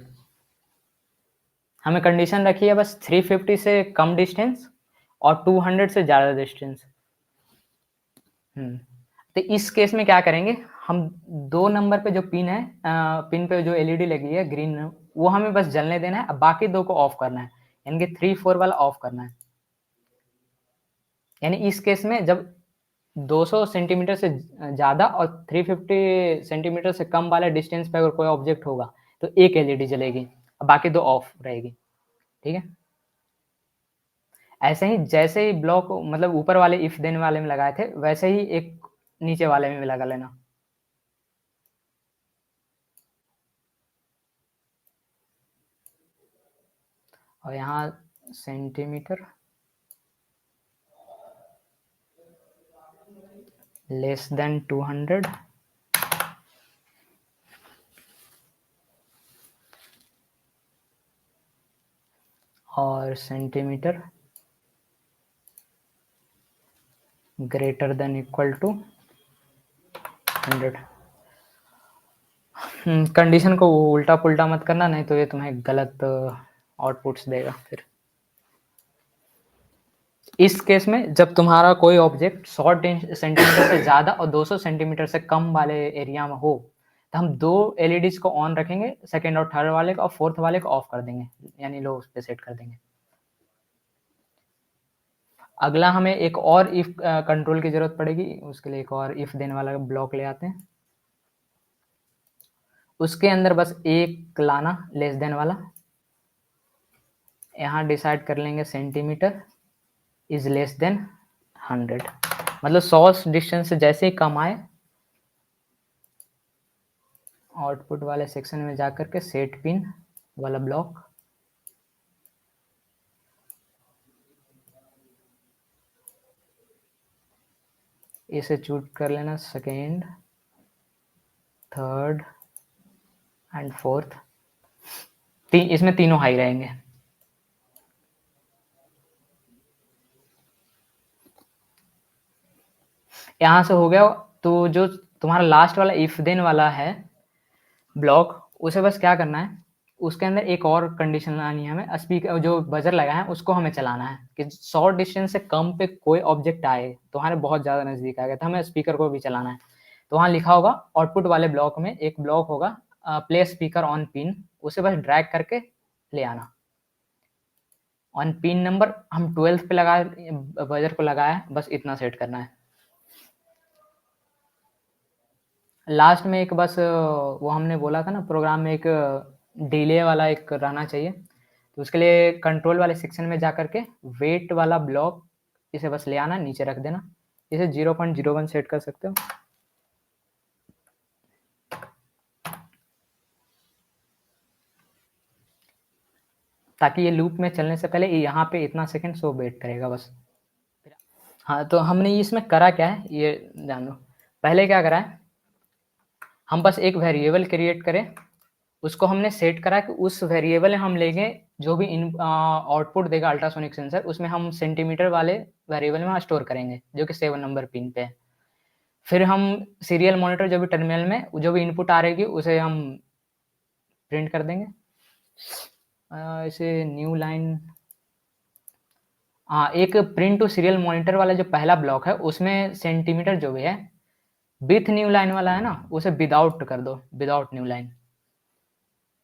A: हमें कंडीशन रखी है बस 350 से कम डिस्टेंस और 200 से ज़्यादा डिस्टेंस। तो इस केस में क्या करेंगे, हम 2 नंबर पे जो पिन है, पिन पे जो एलईडी लगी है ग्रीन, वो हमें बस जलने देना है, बाकी 2 को ऑफ करना है, यानी कि 3, 4 वाला ऑफ करना है। यानी इस केस में जब 200 सेंटीमीटर से ज़्यादा और 350 सेंटीमीटर से कम वाले डिस्टेंस पे अगर कोई ऑब्जेक्ट होगा तो एक एलईडी जलेगी, बाकी 2 ऑफ रहेगी। ठीक है। ऐसे ही जैसे ही ब्लॉक मतलब ऊपर वाले इफ देन वाले में लगाए थे, वैसे ही एक नीचे वाले में भी लगा लेना। और यहाँ सेंटीमीटर लेस देन 200 और centimetre greater than equal to 100। Condition को उल्टा पुल्टा मत करना, नहीं तो ये तुम्हें गलत आउटपुट्स देगा फिर। इस केस में जब तुम्हारा कोई ऑब्जेक्ट 100 सेंटीमीटर से ज़्यादा और 200 सेंटीमीटर से कम वाले एरिया में हो, तो हम 2 एलईडीज को ऑन रखेंगे, सेकेंड और थर्ड वाले को, और फोर्थ वाले को ऑफ कर देंगे, यानी लो पे सेट कर देंगे। अगला हमें एक और इफ कंट्रोल की जरूरत पड़ेगी, उसके लिए एक और इफ देने वाला ब्लॉक ले आते हैं। उसके अंदर बस एक लाना लेस देन वाला, यहाँ डिसाइड कर लेंगे सेंटीमीटर इज लेस देन 100, मतलब 100 डिस्टेंस से जैसे ही कम आए, आउटपुट वाले सेक्शन में जाकर के सेट पिन वाला ब्लॉक, इसे चूज कर लेना सेकेंड, थर्ड एंड फोर्थ, इसमें तीनों हाई रहेंगे। यहां से हो गया। तो जो तुम्हारा लास्ट वाला इफ देन वाला है ब्लॉक, उसे बस क्या करना है, उसके अंदर एक और कंडीशन लानी है हमें, स्पीकर जो बजर लगा है उसको हमें चलाना है कि 100 डिस्टेंस से कम पे कोई ऑब्जेक्ट आए, तुम्हारे बहुत ज़्यादा नज़दीक आ गया, तो हमें स्पीकर को भी चलाना है। तो वहाँ लिखा होगा आउटपुट वाले ब्लॉक में एक ब्लॉक होगा प्ले स्पीकर ऑन पिन, उसे बस ड्रैग करके ले आना। ऑन पिन नंबर हम 12 पे लगा, बजर को लगाया, बस इतना सेट करना है। लास्ट में एक बस वो हमने बोला था ना प्रोग्राम में एक डिले वाला एक रहना चाहिए, तो उसके लिए कंट्रोल वाले सेक्शन में जाकर के वेट वाला ब्लॉक इसे बस ले आना, नीचे रख देना, इसे 0.01 सेट कर सकते हो। ताकि ये लूप में चलने से पहले यहाँ पे इतना सेकंड सो वेट करेगा बस। हाँ, तो हमने इसमें करा क्या है ये जान लो। पहले क्या करा है, हम बस एक वेरिएबल क्रिएट करें, उसको हमने सेट करा कि उस वेरिएबल में हम लेंगे जो भी इन आउटपुट देगा अल्ट्रासोनिक सेंसर, उसमें हम सेंटीमीटर वाले वेरिएबल में स्टोर करेंगे जो कि 7 नंबर पिन पे है। फिर हम सीरियल मॉनिटर जो भी टर्मिनल में जो भी इनपुट आ रहेगी उसे हम प्रिंट कर देंगे। इसे न्यू लाइन, हाँ, एक प्रिंट टू सीरियल मॉनिटर वाला जो पहला ब्लॉक है उसमें सेंटीमीटर जो भी है विथ न्यू लाइन वाला है ना, उसे विदाउट कर दो, विदाउट न्यू लाइन,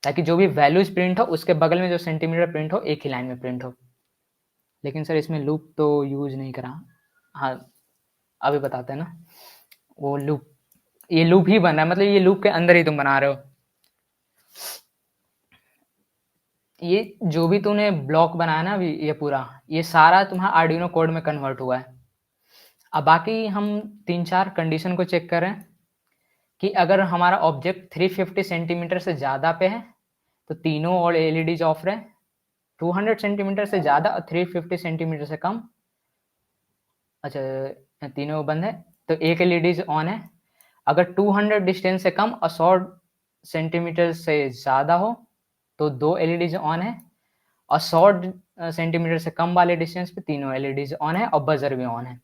A: ताकि जो भी वैल्यूज प्रिंट हो उसके बगल में जो सेंटीमीटर प्रिंट हो एक ही लाइन में प्रिंट हो। लेकिन सर इसमें लूप तो यूज नहीं करा। हाँ, अभी बताते हैं ना, वो लूप, ये लूप ही बन रहा है, मतलब ये लूप के अंदर ही तुम बना रहे हो। ये जो भी तूने ब्लॉक बनाया ना अभी, ये पूरा, ये सारा तुम्हारा आर्डिनो कोड में कन्वर्ट हुआ है। अब बाकी हम 3-4 कंडीशन को चेक कर रहे हैं कि अगर हमारा ऑब्जेक्ट 350 सेंटीमीटर से ज़्यादा पे है तो तीनों और एलईडीज ऑफ रहे, 200 सेंटीमीटर से ज़्यादा और 350 सेंटीमीटर से कम, अच्छा तीनों बंद है तो एक एलईडीज ऑन है। अगर 200 डिस्टेंस से कम और 100 सेंटीमीटर से ज़्यादा हो तो 2 एलईडीज ऑन है, और 100 सेंटीमीटर से कम वाले डिस्टेंस पे तीनों एलईडीज ऑन है और बजर भी ऑन है।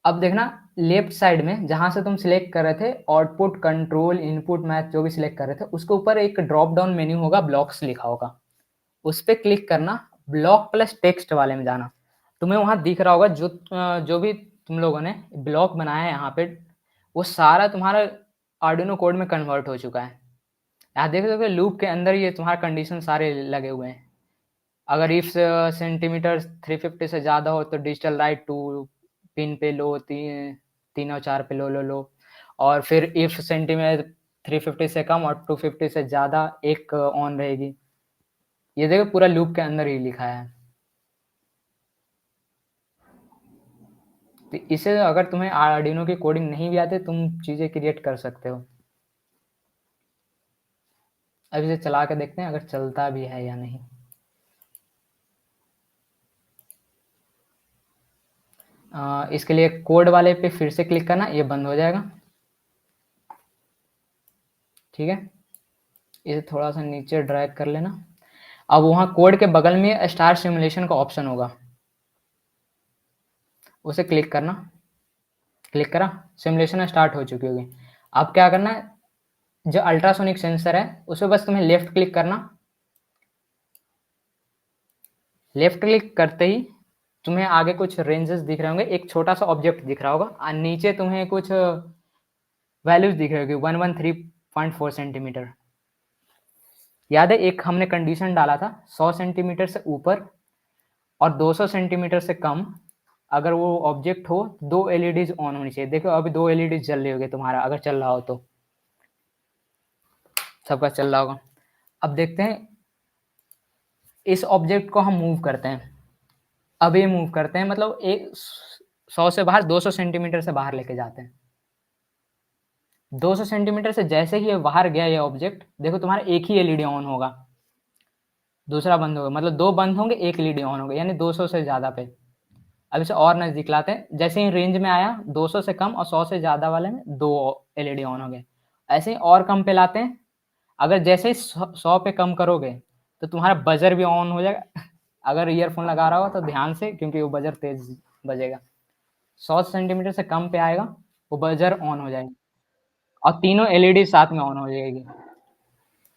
A: अब देखना लेफ्ट साइड में जहां से तुम सिलेक्ट कर रहे थे आउटपुट कंट्रोल इनपुट मैथ जो भी सिलेक्ट कर रहे थे, उसके ऊपर एक ड्रॉप डाउन मेन्यू होगा, ब्लॉक्स लिखा होगा, उस पर क्लिक करना, ब्लॉक प्लस टेक्स्ट वाले में जाना। तुम्हें वहां दिख रहा होगा जो भी तुम लोगों ने ब्लॉक बनाया है यहाँ पे, वो सारा तुम्हारा आर्डिनो कोड में कन्वर्ट हो चुका है। यहाँ देख सकते हो लूप के अंदर ये तुम्हारा कंडीशन सारे लगे हुए हैं। अगर इफ सेंटीमीटर 350 से ज़्यादा हो तो डिजिटल राइट टू पिन पे लो, 3 और 4 पे लो, और फिर इफ सेंटीमीटर 350 से कम और 250 से ज़्यादा एक ऑन रहेगी। ये देखो पूरा लूप के अंदर ही लिखा है। तो इसे अगर तुम्हें आर्डिनो की कोडिंग नहीं भी आती तुम चीज़ें क्रिएट कर सकते हो। अब इसे चला के देखते हैं अगर चलता भी है या नहीं। इसके लिए कोड वाले पे फिर से क्लिक करना, ये बंद हो जाएगा। ठीक है, इसे थोड़ा सा नीचे ड्रैग कर लेना। अब वहाँ कोड के बगल में स्टार सिमुलेशन का ऑप्शन होगा, उसे क्लिक करना। क्लिक करा, सिमुलेशन स्टार्ट हो चुकी होगी। अब क्या करना है, जो अल्ट्रासोनिक सेंसर है उस पर बस तुम्हें लेफ्ट क्लिक करना। लेफ्ट क्लिक करते ही तुम्हें आगे कुछ रेंजेस दिख रहे होंगे, एक छोटा सा ऑब्जेक्ट दिख रहा होगा और नीचे तुम्हें कुछ वैल्यूज दिख रही होगी, 113.4 सेंटीमीटर। याद है एक हमने कंडीशन डाला था 100 सेंटीमीटर से ऊपर और 200 सेंटीमीटर से कम अगर वो ऑब्जेक्ट हो, 2 एलईडीज ऑन होनी चाहिए। देखो अभी 2 एलईडीज जल रही होगी तुम्हारा, अगर चल रहा हो तो सबका चल रहा होगा। अब देखते हैं इस ऑब्जेक्ट को हम मूव करते हैं। अब ये मूव करते हैं मतलब 100 से बाहर 200 सेंटीमीटर से बाहर लेके जाते हैं। 200 सेंटीमीटर से जैसे ही ये बाहर गया ये ऑब्जेक्ट, देखो तुम्हारा एक ही एलईडी ऑन होगा, दूसरा बंद होगा, मतलब 2 बंद होंगे, एक एलईडी ऑन होगा, यानी 200 से ज़्यादा पे। अब इसे और नज़दीक लाते हैं, जैसे ही रेंज में आया 200 से कम और 100 से ज़्यादा वाले में 2 एलईडी ऑन हो गए। ऐसे ही और कम पे लाते हैं, अगर जैसे ही 100 पे कम करोगे तो तुम्हारा बजर भी ऑन हो जाएगा। अगर ईयरफोन लगा रहा हो तो ध्यान से, क्योंकि वो बजर तेज बजेगा। 100 सेंटीमीटर से कम पे आएगा वो बजर ऑन हो जाएगी और तीनों एलईडी साथ में ऑन हो जाएगी।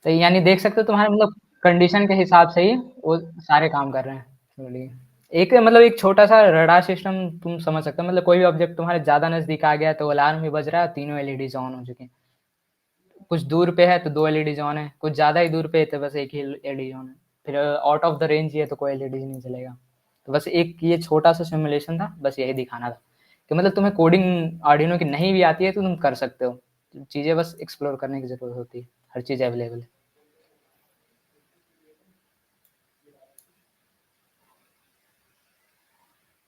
A: तो यानी देख सकते हो तुम्हारे मतलब कंडीशन के हिसाब से ही वो सारे काम कर रहे हैं। चलिए, एक मतलब एक छोटा सा रडार सिस्टम तुम समझ सकते हो, मतलब कोई भी ऑब्जेक्ट तुम्हारे ज़्यादा नज़दीक आ गया तो अलार्म भी बज रहा है, तीनों एलईडीज ऑन हो चुके हैं। कुछ दूर पे है तो 2 एलईडीज ऑन है, कुछ ज़्यादा ही दूर पे है तो बस एक ही एलईडी ऑन है। फिर आउट ऑफ द रेंज ही है तो कोई एलईडी नहीं चलेगा। तो बस एक ये छोटा सा सिमुलेशन था, बस यही दिखाना था कि मतलब तुम्हें कोडिंग आर्डिनो की नहीं भी आती है तो तुम कर सकते हो। चीज़ें बस एक्सप्लोर करने की ज़रूरत होती है, हर चीज़ अवेलेबल है।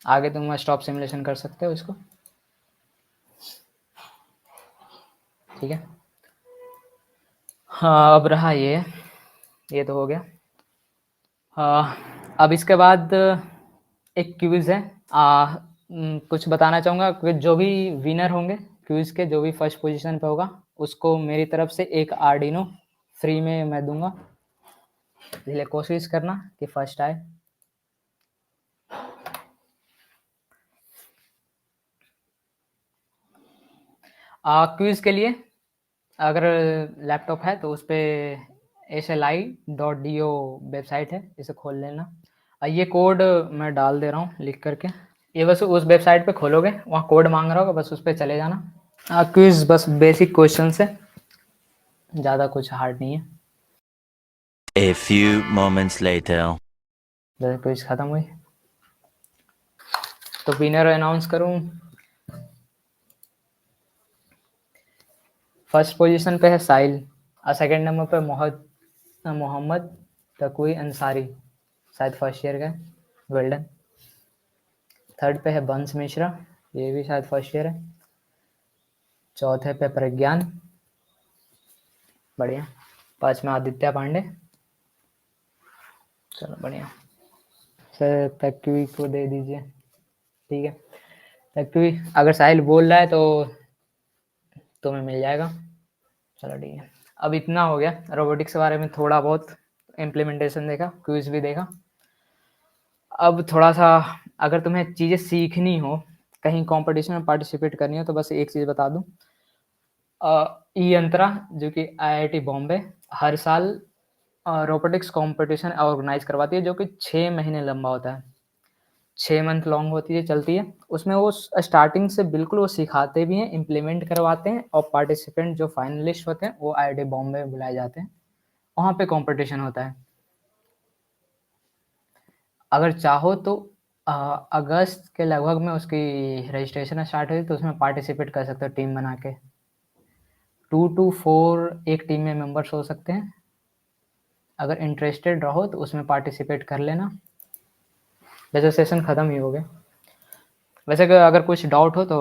A: आगे तुम स्टॉप सिमुलेशन कर सकते हो इसको। ठीक है, हाँ अब रहा ये तो हो गया। अब इसके बाद एक क्विज़ है। कुछ बताना चाहूँगा कि जो भी विनर होंगे क्विज़ के, जो भी फर्स्ट पोजीशन पे होगा उसको मेरी तरफ से एक आर्डिनो फ्री में मैं दूंगा। इसलिए कोशिश करना कि फर्स्ट आए। क्विज़ के लिए अगर लैपटॉप है तो उस पर SLI.do वेबसाइट है, इसे खोल लेना। ये कोड मैं डाल दे रहा हूँ लिख करके, ये बस उस वेबसाइट पे खोलोगे, वहाँ कोड मांग रहा होगा, बस उस पर चले जाना। क्विज़ बस बेसिक क्वेश्चन है, ज़्यादा कुछ हार्ड नहीं है।
B: A few moments later.
A: जैसे क्विज़ ख़त्म हुई तो विनर अनाउंस करूँ। फर्स्ट पोजीशन पे है साहिल और सेकंड नंबर पे मोहम्मद तकवी अंसारी, शायद फर्स्ट ईयर का, गोल्डन। थर्ड पे है बंस मिश्रा, ये भी शायद फर्स्ट ईयर है। चौथे पे प्रज्ञान, बढ़िया। पांचवा आदित्य पांडे, चलो बढ़िया। सर तकवी को दे दीजिए। ठीक है, तकवी अगर साहिल बोल रहा है तो तुम्हें मिल जाएगा। चलो ठीक है, अब इतना हो गया रोबोटिक्स के बारे में, थोड़ा बहुत इम्प्लीमेंटेशन देखा, क्विज भी देखा। अब थोड़ा सा अगर तुम्हें चीज़ें सीखनी हो, कहीं कंपटीशन में पार्टिसिपेट करनी हो, तो बस एक चीज़ बता दूं। ई यंत्रा जो कि IIT बॉम्बे हर साल रोबोटिक्स कंपटीशन ऑर्गेनाइज करवाती है, जो कि 6 महीने लंबा होता है, 6 मंथ लॉन्ग होती है, चलती है। उसमें वो स्टार्टिंग से बिल्कुल वो सिखाते भी हैं, इम्प्लीमेंट करवाते हैं, और पार्टिसिपेंट जो फाइनलिस्ट होते हैं वो IIT बॉम्बे में बुलाए जाते हैं, वहाँ पे कंपटीशन होता है। अगर चाहो तो अगस्त के लगभग में उसकी रजिस्ट्रेशन स्टार्ट हुई, तो उसमें पार्टिसिपेट कर सकते हो टीम बना के। 2 to 4 एक टीम में मेंबर्स हो सकते हैं। अगर इंटरेस्टेड रहो तो उसमें पार्टिसिपेट कर लेना। वैसे सेशन ख़त्म ही हो गया। वैसे अगर कुछ डाउट हो तो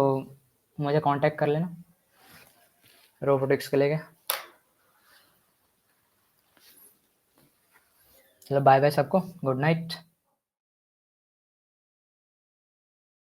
A: मुझे कांटेक्ट कर लेना रोबोटिक्स के लेके। चलो बाय बाय सबको, गुड नाइट।